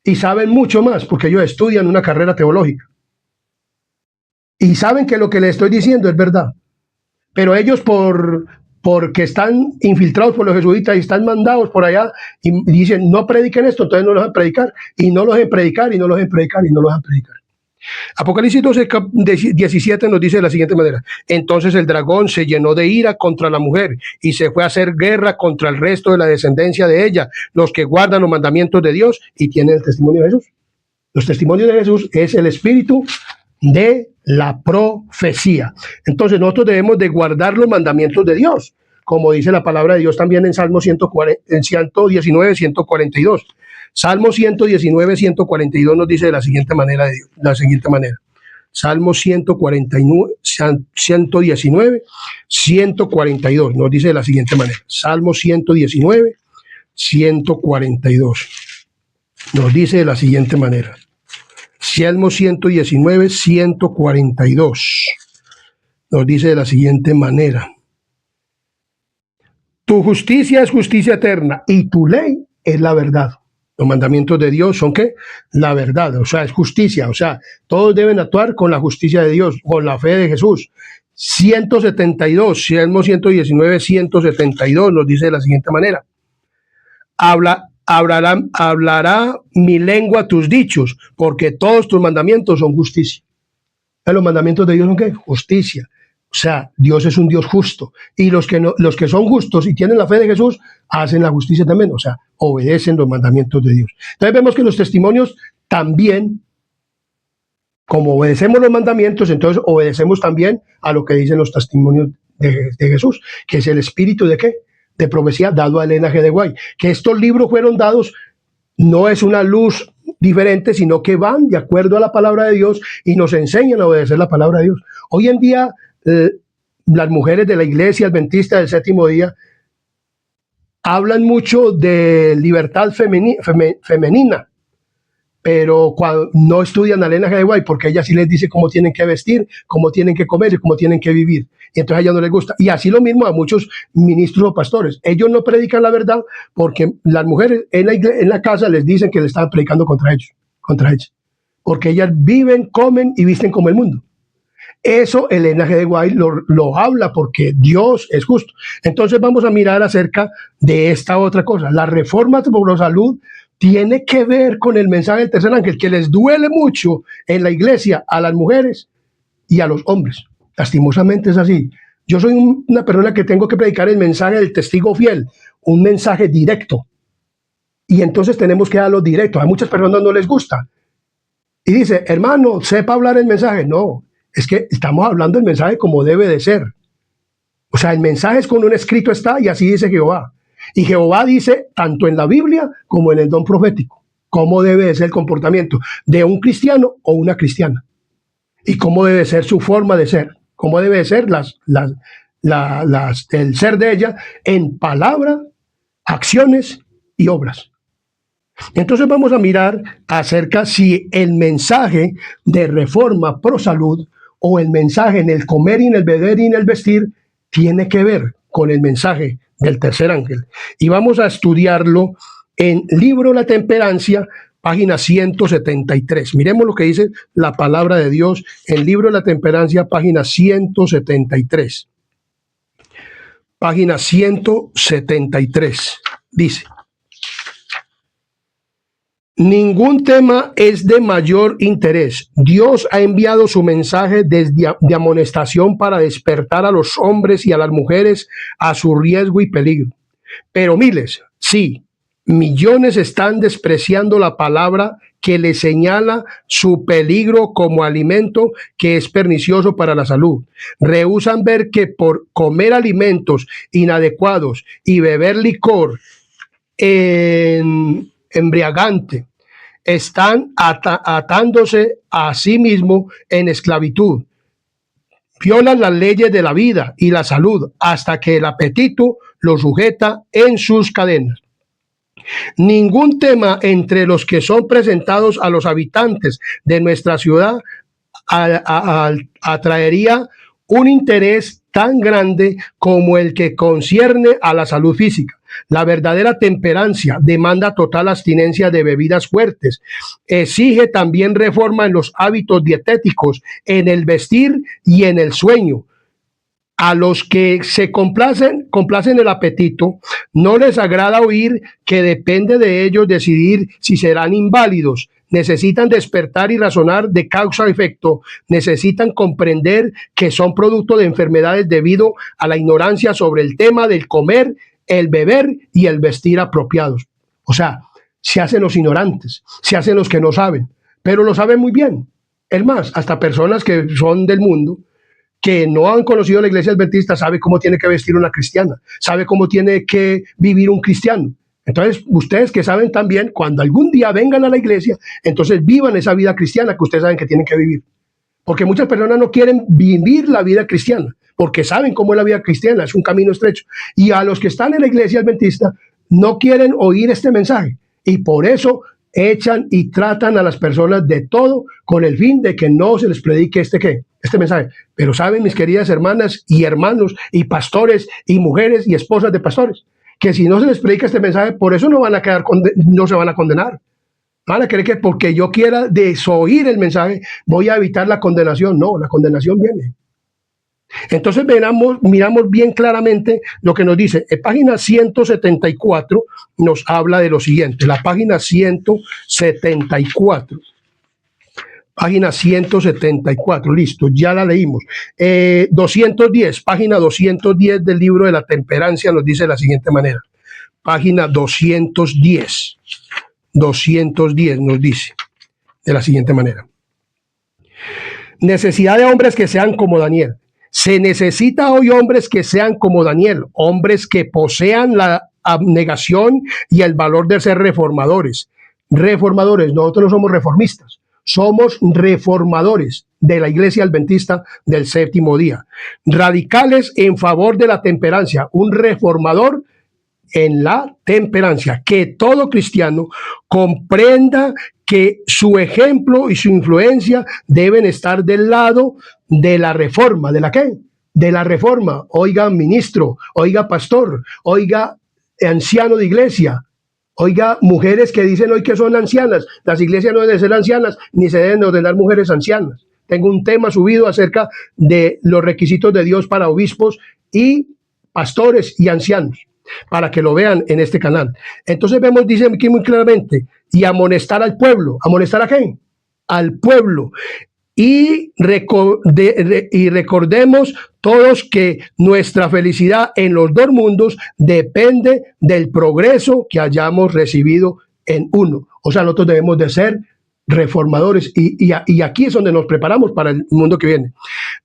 Y saben mucho más porque ellos estudian una carrera teológica. Y saben que lo que les estoy diciendo es verdad. Pero ellos porque están infiltrados por los jesuitas y están mandados por allá y dicen, no prediquen esto, entonces no los dejan predicar, y no los dejan predicar, y no los dejan predicar, y no los dejan predicar. Apocalipsis 12:17 nos dice de la siguiente manera: entonces el dragón se llenó de ira contra la mujer y se fue a hacer guerra contra el resto de la descendencia de ella, los que guardan los mandamientos de Dios y tienen el testimonio de Jesús. Los testimonios de Jesús es el espíritu de la profecía. Entonces nosotros debemos de guardar los mandamientos de Dios, como dice la palabra de Dios también en Salmo 119, 142. Salmo 119, 142 nos dice de la siguiente manera, Salmo 119, 142 nos dice de la siguiente manera. Salmo 119, 142 nos dice de la siguiente manera. Salmo 119, 142 nos dice de la siguiente manera: tu justicia es justicia eterna y tu ley es la verdad. Los mandamientos de Dios son ¿qué? La verdad, o sea, es justicia, o sea, todos deben actuar con la justicia de Dios, con la fe de Jesús. 172, Salmo 119, 172 nos dice de la siguiente manera: hablará mi lengua tus dichos, porque todos tus mandamientos son justicia. Los mandamientos de Dios son ¿qué? Justicia. O sea, Dios es un Dios justo. Y los que son justos y tienen la fe de Jesús, hacen la justicia también. O sea, obedecen los mandamientos de Dios. Entonces vemos que los testimonios también, como obedecemos los mandamientos, entonces obedecemos también a lo que dicen los testimonios de Jesús, que es el espíritu de ¿qué? De profecía dado a Elena G. White. Que estos libros fueron dados, no es una luz diferente, sino que van de acuerdo a la palabra de Dios y nos enseñan a obedecer la palabra de Dios. Hoy en día, las mujeres de la iglesia adventista del séptimo día hablan mucho de libertad femenina, pero cuando no estudian a Elena G. White, porque ella sí les dice cómo tienen que vestir, cómo tienen que comer y cómo tienen que vivir. Y entonces a ella no les gusta. Y así lo mismo a muchos ministros o pastores. Ellos no predican la verdad porque las mujeres en la casa les dicen que le están predicando contra ellos. Porque ellas viven, comen y visten como el mundo. Eso Elena G. White lo habla porque Dios es justo. Entonces vamos a mirar acerca de esta otra cosa. La reforma por la salud tiene que ver con el mensaje del tercer ángel, que les duele mucho en la iglesia a las mujeres y a los hombres. Lastimosamente es así. Yo soy una persona que tengo que predicar el mensaje del testigo fiel, un mensaje directo. y entonces tenemos que darlo directo. A muchas personas no les gusta. Y dice, hermano, sepa hablar el mensaje. No, es que estamos hablando el mensaje como debe de ser. O sea, el mensaje es con un escrito está, y así dice Jehová. Y Jehová dice, tanto en la Biblia como en el don profético, cómo debe de ser el comportamiento de un cristiano o una cristiana. Y cómo debe ser su forma de ser. Cómo debe de ser el ser de ella en palabra, acciones y obras. Entonces vamos a mirar acerca si el mensaje de reforma pro salud o el mensaje en el comer y en el beber y en el vestir tiene que ver con el mensaje del tercer ángel. Y vamos a estudiarlo en Libro La Temperancia, página 173. Miremos lo que dice la palabra de Dios en Libro La Temperancia, página 173. Página 173. Dice: ningún tema es de mayor interés. Dios ha enviado su mensaje de amonestación para despertar a los hombres y a las mujeres a su riesgo y peligro. Pero miles, sí, millones están despreciando la palabra que les señala su peligro como alimento que es pernicioso para la salud. Rehúsan ver que por comer alimentos inadecuados y beber licor embriagante, están atándose a sí mismo en esclavitud. Violan las leyes de la vida y la salud hasta que el apetito los sujeta en sus cadenas. Ningún tema entre los que son presentados a los habitantes de nuestra ciudad atraería un interés tan grande como el que concierne a la salud física. La verdadera temperancia demanda total abstinencia de bebidas fuertes. Exige también reforma en los hábitos dietéticos, en el vestir y en el sueño. A los que se complacen el apetito, no les agrada oír que depende de ellos decidir si serán inválidos. Necesitan despertar y razonar de causa a efecto. Necesitan comprender que son producto de enfermedades debido a la ignorancia sobre el tema del comer, el beber y el vestir apropiados. O sea, se hacen los ignorantes, se hacen los que no saben, pero lo saben muy bien. Es más, hasta personas que son del mundo, que no han conocido la iglesia adventista, sabe cómo tiene que vestir una cristiana, sabe cómo tiene que vivir un cristiano. Entonces, ustedes que saben también, cuando algún día vengan a la iglesia, entonces vivan esa vida cristiana que ustedes saben que tienen que vivir. Porque muchas personas no quieren vivir la vida cristiana, porque saben cómo es la vida cristiana, es un camino estrecho. Y a los que están en la iglesia adventista no quieren oír este mensaje. Y por eso echan y tratan a las personas de todo con el fin de que no se les predique este mensaje. Pero saben, mis queridas hermanas y hermanos y pastores y mujeres y esposas de pastores, que si no se les predica este mensaje, por eso no se van a condenar. Van a creer que porque yo quiera desoír el mensaje voy a evitar la condenación. No, la condenación viene. Entonces miramos bien claramente lo que nos dice. En página 174 nos habla de lo siguiente. La página 174. Página 174, listo, ya la leímos. 210, página 210 del libro de la temperancia nos dice de la siguiente manera. Página 210 nos dice de la siguiente manera. Necesidad de hombres que sean como Daniel. Se necesita hoy hombres que sean como Daniel, hombres que posean la abnegación y el valor de ser reformadores. Reformadores, nosotros no somos reformistas. Somos reformadores de la iglesia adventista del séptimo día. Radicales en favor de la temperancia. Un reformador en la temperancia. Que todo cristiano comprenda que su ejemplo y su influencia deben estar del lado de la reforma. ¿De la qué? De la reforma. Oiga, ministro, oiga, pastor, oiga, anciano de iglesia. Oiga, mujeres que dicen hoy que son ancianas. Las iglesias no deben ser ancianas, ni se deben ordenar mujeres ancianas. Tengo un tema subido acerca de los requisitos de Dios para obispos y pastores y ancianos, para que lo vean en este canal. Entonces vemos, dice aquí muy claramente, y amonestar al pueblo. ¿Amonestar a qué? Al pueblo. Y recordemos todos que nuestra felicidad en los dos mundos depende del progreso que hayamos recibido en uno. O sea, nosotros debemos de ser reformadores y aquí es donde nos preparamos para el mundo que viene.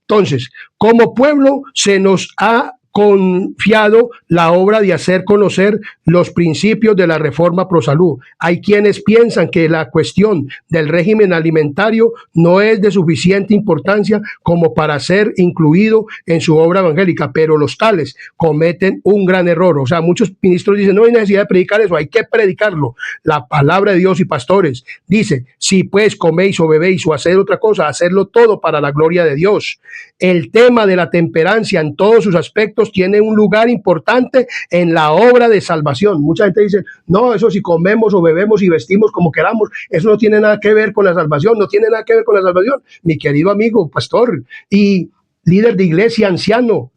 Entonces, como pueblo se nos ha confiado la obra de hacer conocer los principios de la reforma pro salud. Hay quienes piensan que la cuestión del régimen alimentario no es de suficiente importancia como para ser incluido en su obra evangélica, pero los tales cometen un gran error. O sea, muchos ministros dicen, no hay necesidad de predicar eso, hay que predicarlo. La palabra de Dios y pastores dice, si pues coméis o bebéis o haced otra cosa, hacerlo todo para la gloria de Dios. El tema de la temperancia en todos sus aspectos tiene un lugar importante en la obra de salvación. Mucha gente dice, no, eso si comemos o bebemos y vestimos como queramos, eso no tiene nada que ver con la salvación, no tiene nada que ver con la salvación. Mi querido amigo, pastor y líder de iglesia, anciano,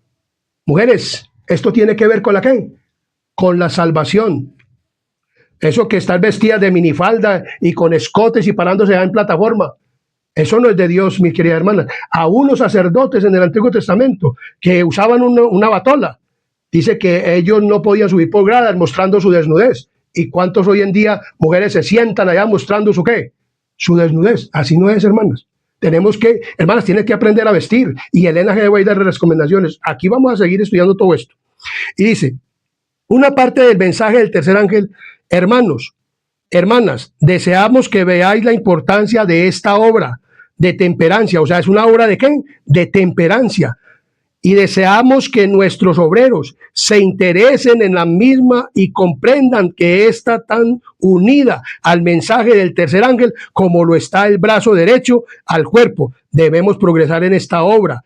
mujeres, esto tiene que ver con la ¿qué? Con la salvación. Eso que estar vestida de minifalda y con escotes y parándose en plataforma, eso no es de Dios, mis queridas hermanas. A unos sacerdotes en el Antiguo Testamento que usaban una batola, dice que ellos no podían subir por gradas mostrando su desnudez. ¿Y cuántos hoy en día mujeres se sientan allá mostrando su qué? Su desnudez. Así no es, hermanas. Tenemos que, hermanas, tienen que aprender a vestir. Y Elena G. va a dar recomendaciones. Aquí vamos a seguir estudiando todo esto. Y dice, una parte del mensaje del tercer ángel, hermanos, hermanas, deseamos que veáis la importancia de esta obra de temperancia. O sea, es una obra de ¿qué? De temperancia. Y deseamos que nuestros obreros se interesen en la misma y comprendan que está tan unida al mensaje del tercer ángel como lo está el brazo derecho al cuerpo. Debemos progresar en esta obra.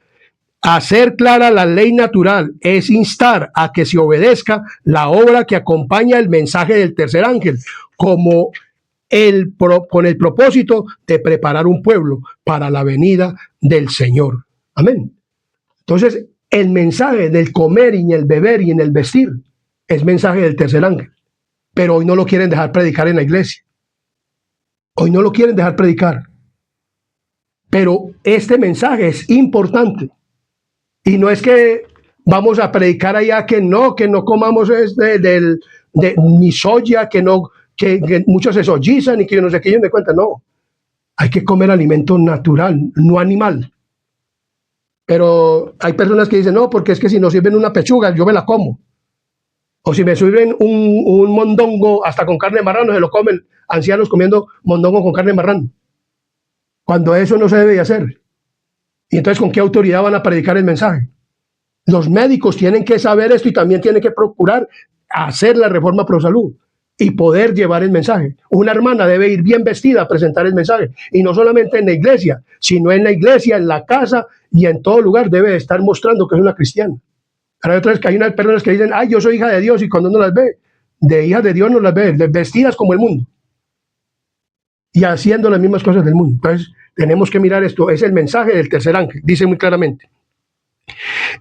Hacer clara la ley natural es instar a que se obedezca la obra que acompaña el mensaje del tercer ángel, como con el propósito de preparar un pueblo para la venida del Señor. Amén. Entonces, el mensaje del comer y en el beber y en el vestir es mensaje del tercer ángel. Pero hoy no lo quieren dejar predicar en la iglesia. Hoy no lo quieren dejar predicar. Pero este mensaje es importante. Y no es que vamos a predicar allá que no comamos ni soya, que muchos se sollizan y que no sé qué, ellos me cuentan. No, hay que comer alimento natural, no animal. Pero hay personas que dicen, no, porque es que si nos sirven una pechuga, yo me la como. O si me sirven un mondongo hasta con carne de marrano, se lo comen ancianos comiendo mondongo con carne de marrano. Cuando eso no se debe de hacer. Y entonces, ¿con qué autoridad van a predicar el mensaje? Los médicos tienen que saber esto y también tienen que procurar hacer la reforma pro salud y poder llevar el mensaje. Una hermana debe ir bien vestida a presentar el mensaje. Y no solamente en la iglesia, sino en la iglesia, en la casa y en todo lugar debe estar mostrando que es una cristiana. Hay unas personas que dicen, ay, yo soy hija de Dios, y cuando uno las ve, de hijas de Dios no las ve, vestidas como el mundo. Y haciendo las mismas cosas del mundo. Entonces, tenemos que mirar esto. Es el mensaje del tercer ángel, dice muy claramente.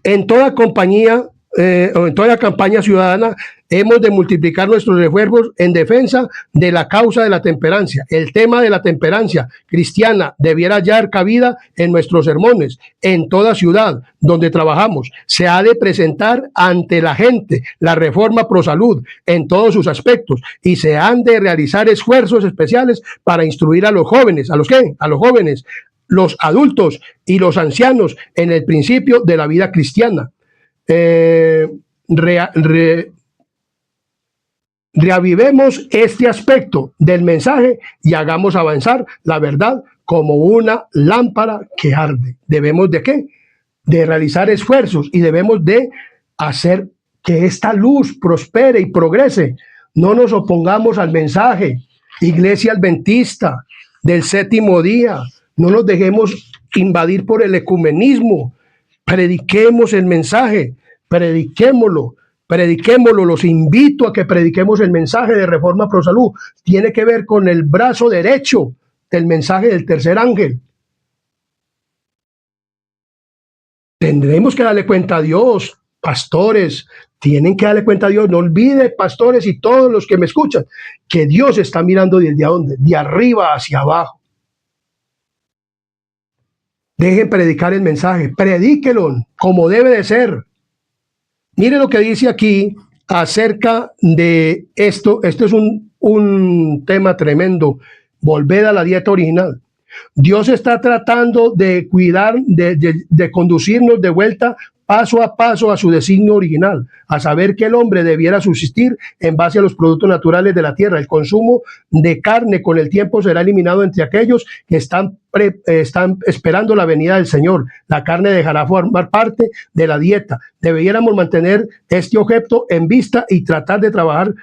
En toda compañía o en toda campaña ciudadana hemos de multiplicar nuestros esfuerzos en defensa de la causa de la temperancia. El tema de la temperancia cristiana debiera hallar cabida en nuestros sermones. En toda ciudad donde trabajamos se ha de presentar ante la gente la reforma pro salud en todos sus aspectos y se han de realizar esfuerzos especiales para instruir a los jóvenes. ¿A los qué? A los jóvenes, los adultos y los ancianos en el principio de la vida cristiana. Reavivemos este aspecto del mensaje y hagamos avanzar la verdad como una lámpara que arde. ¿Debemos de qué? De realizar esfuerzos y debemos de hacer que esta luz prospere y progrese. No nos opongamos al mensaje. Iglesia Adventista del séptimo día, no nos dejemos invadir por el ecumenismo. Prediquemos el mensaje, prediquémoslo. Los invito a que prediquemos el mensaje de Reforma Pro Salud. Tiene que ver con el brazo derecho del mensaje del tercer ángel. Tendremos que darle cuenta a Dios, pastores, tienen que darle cuenta a Dios. No olvide, pastores y todos los que me escuchan, que Dios está mirando desde dónde, de arriba hacia abajo. Dejen predicar el mensaje, predíquelo como debe de ser. Mire lo que dice aquí acerca de esto. Esto es un tema tremendo. Volver a la dieta original. Dios está tratando de cuidar, de conducirnos de vuelta paso a paso a su designio original, a saber que el hombre debiera subsistir en base a los productos naturales de la tierra. El consumo de carne con el tiempo será eliminado entre aquellos que están esperando la venida del Señor. La carne dejará formar parte de la dieta. Debiéramos mantener este objeto en vista y tratar de trabajar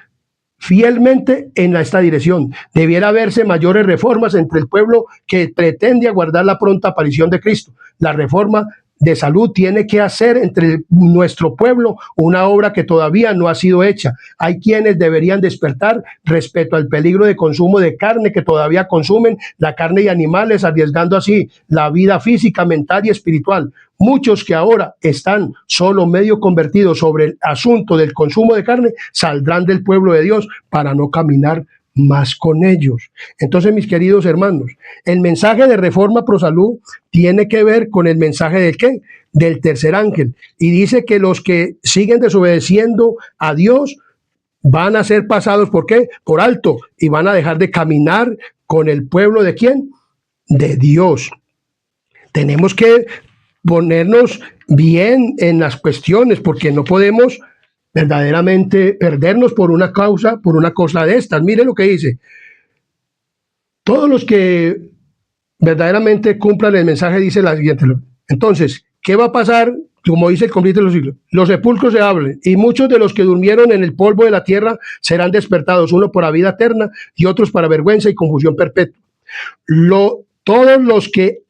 fielmente en esta dirección. Debiera verse mayores reformas entre el pueblo que pretende aguardar la pronta aparición de Cristo. La reforma de salud tiene que hacer entre nuestro pueblo una obra que todavía no ha sido hecha. Hay quienes deberían despertar respecto al peligro de consumo de carne que todavía consumen la carne y animales, arriesgando así la vida física, mental y espiritual. Muchos que ahora están solo medio convertidos sobre el asunto del consumo de carne saldrán del pueblo de Dios para no caminar más con ellos. Entonces, mis queridos hermanos, el mensaje de Reforma Pro Salud tiene que ver con el mensaje del ¿qué? Del tercer ángel. Y dice que los que siguen desobedeciendo a Dios van a ser pasados, ¿por qué? Por alto, y van a dejar de caminar con el pueblo ¿de quién? De Dios. Tenemos que ponernos bien en las cuestiones, porque no podemos verdaderamente perdernos por una cosa de estas. Mire lo que dice: todos los que verdaderamente cumplan el mensaje, dice la siguiente. Entonces, ¿qué va a pasar? Como dice el conflicto de los siglos, los sepulcros se abren y muchos de los que durmieron en el polvo de la tierra serán despertados, uno para vida eterna y otros para vergüenza y confusión perpetua. Todos los que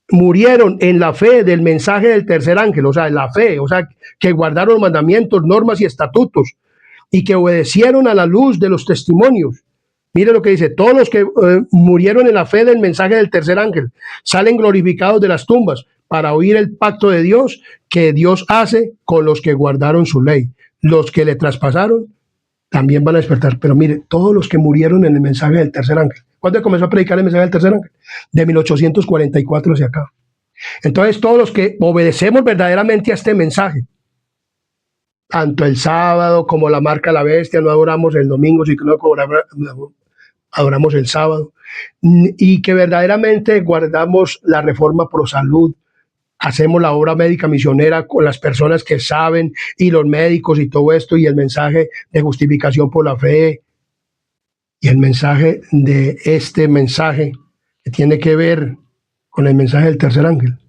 murieron en la fe del mensaje del tercer ángel, o sea, en la fe, o sea, que guardaron mandamientos, normas y estatutos y que obedecieron a la luz de los testimonios. Mire lo que dice: todos los que murieron en la fe del mensaje del tercer ángel salen glorificados de las tumbas para oír el pacto de Dios que Dios hace con los que guardaron su ley. Los que le traspasaron también van a despertar. Pero mire, todos los que murieron en el mensaje del tercer ángel. ¿Cuándo comenzó a predicar el mensaje del tercer ángel? De 1844 hacia acá. Entonces, todos los que obedecemos verdaderamente a este mensaje, tanto el sábado como la marca de la bestia, no adoramos el domingo, sino que adoramos el sábado, y que verdaderamente guardamos la Reforma Pro Salud, hacemos la obra médica misionera con las personas que saben y los médicos y todo esto, y el mensaje de justificación por la fe, y el mensaje de este mensaje que tiene que ver con el mensaje del tercer ángel.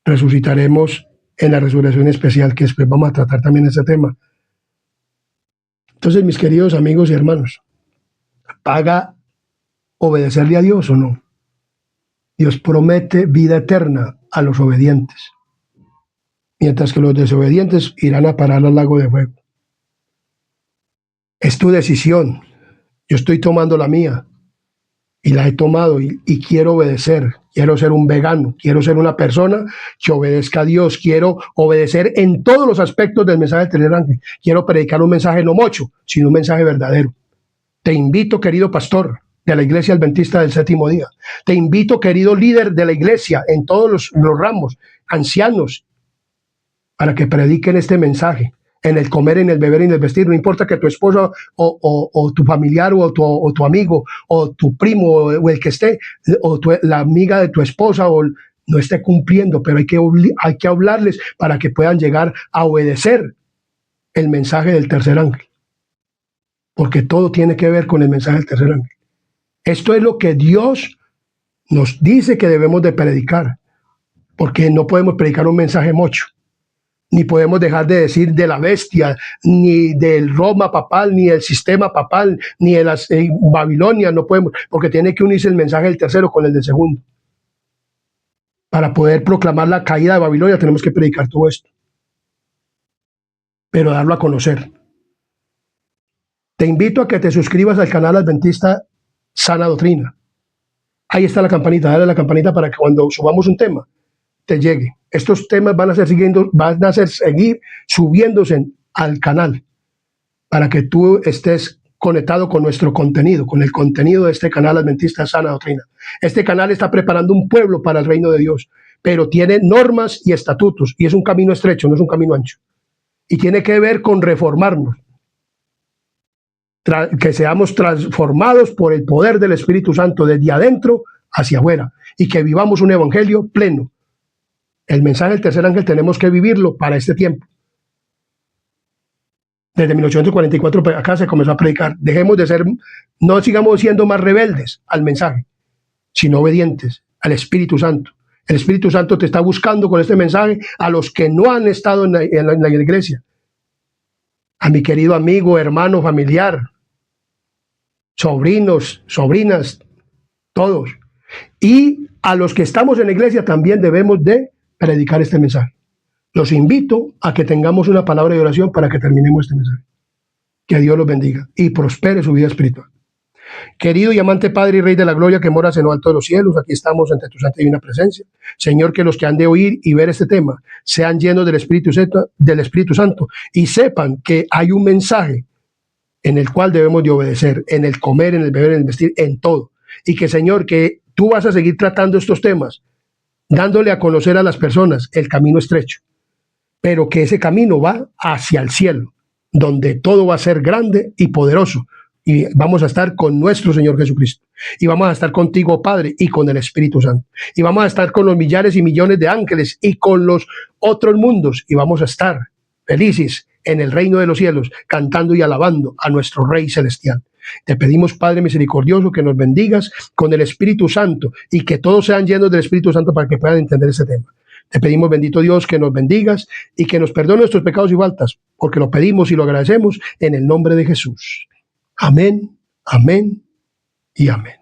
Resucitaremos en la resurrección especial, que después vamos a tratar también ese tema. Entonces, mis queridos amigos y hermanos, ¿paga obedecerle a Dios o no? Dios promete vida eterna a los obedientes, mientras que los desobedientes irán a parar al lago de fuego. Es tu decisión. Yo estoy tomando la mía y la he tomado y quiero obedecer. Quiero ser un vegano, quiero ser una persona que obedezca a Dios, quiero obedecer en todos los aspectos del mensaje del tercer ángel. Quiero predicar un mensaje no mocho, sino un mensaje verdadero. Te invito, querido pastor de la Iglesia Adventista del Séptimo Día. Te invito, querido líder de la iglesia en todos los ramos, ancianos, para que prediquen este mensaje. En el comer, en el beber y en el vestir. No importa que tu esposa o tu familiar o tu amigo o tu primo o el que esté, o la amiga de tu esposa no esté cumpliendo, pero hay que hablarles para que puedan llegar a obedecer el mensaje del tercer ángel. Porque todo tiene que ver con el mensaje del tercer ángel. Esto es lo que Dios nos dice que debemos de predicar, porque no podemos predicar un mensaje mocho. Ni podemos dejar de decir de la bestia, ni del Roma papal, ni del sistema papal, ni de las Babilonia, no podemos, porque tiene que unirse el mensaje del tercero con el del segundo. Para poder proclamar la caída de Babilonia tenemos que predicar todo esto, pero darlo a conocer. Te invito a que te suscribas al canal Adventista Sana Doctrina. Ahí está la campanita, dale a la campanita para que cuando subamos un tema te llegue. Estos temas van a seguir subiéndose al canal para que tú estés conectado con nuestro contenido, con el contenido de este canal Adventista Sana Doctrina. Este canal está preparando un pueblo para el reino de Dios, pero tiene normas y estatutos, y es un camino estrecho, no es un camino ancho. Y tiene que ver con reformarnos, que seamos transformados por el poder del Espíritu Santo desde adentro hacia afuera, y que vivamos un evangelio pleno. El mensaje del tercer ángel tenemos que vivirlo para este tiempo. Desde 1844 acá se comenzó a predicar. Dejemos de ser, no sigamos siendo más rebeldes al mensaje, sino obedientes al Espíritu Santo. El Espíritu Santo te está buscando con este mensaje a los que no han estado en la iglesia. A mi querido amigo, hermano, familiar, sobrinos, sobrinas, todos. Y a los que estamos en la iglesia también debemos de predicar este mensaje. Los invito a que tengamos una palabra de oración para que terminemos este mensaje. Que Dios los bendiga y prospere su vida espiritual. Querido y amante Padre y Rey de la Gloria que moras en lo alto de los cielos, aquí estamos ante tu santa y divina presencia. Señor, que los que han de oír y ver este tema sean llenos del Espíritu Santo y sepan que hay un mensaje en el cual debemos de obedecer, en el comer, en el beber, en el vestir, en todo. Y que, Señor, que tú vas a seguir tratando estos temas, dándole a conocer a las personas el camino estrecho, pero que ese camino va hacia el cielo, donde todo va a ser grande y poderoso. Y vamos a estar con nuestro Señor Jesucristo. Y vamos a estar contigo, Padre, y con el Espíritu Santo. Y vamos a estar con los millares y millones de ángeles y con los otros mundos. Y vamos a estar felices en el reino de los cielos, cantando y alabando a nuestro Rey Celestial. Te pedimos, Padre misericordioso, que nos bendigas con el Espíritu Santo y que todos sean llenos del Espíritu Santo para que puedan entender este tema. Te pedimos, bendito Dios, que nos bendigas y que nos perdone nuestros pecados y faltas, porque lo pedimos y lo agradecemos en el nombre de Jesús. Amén, amén y amén.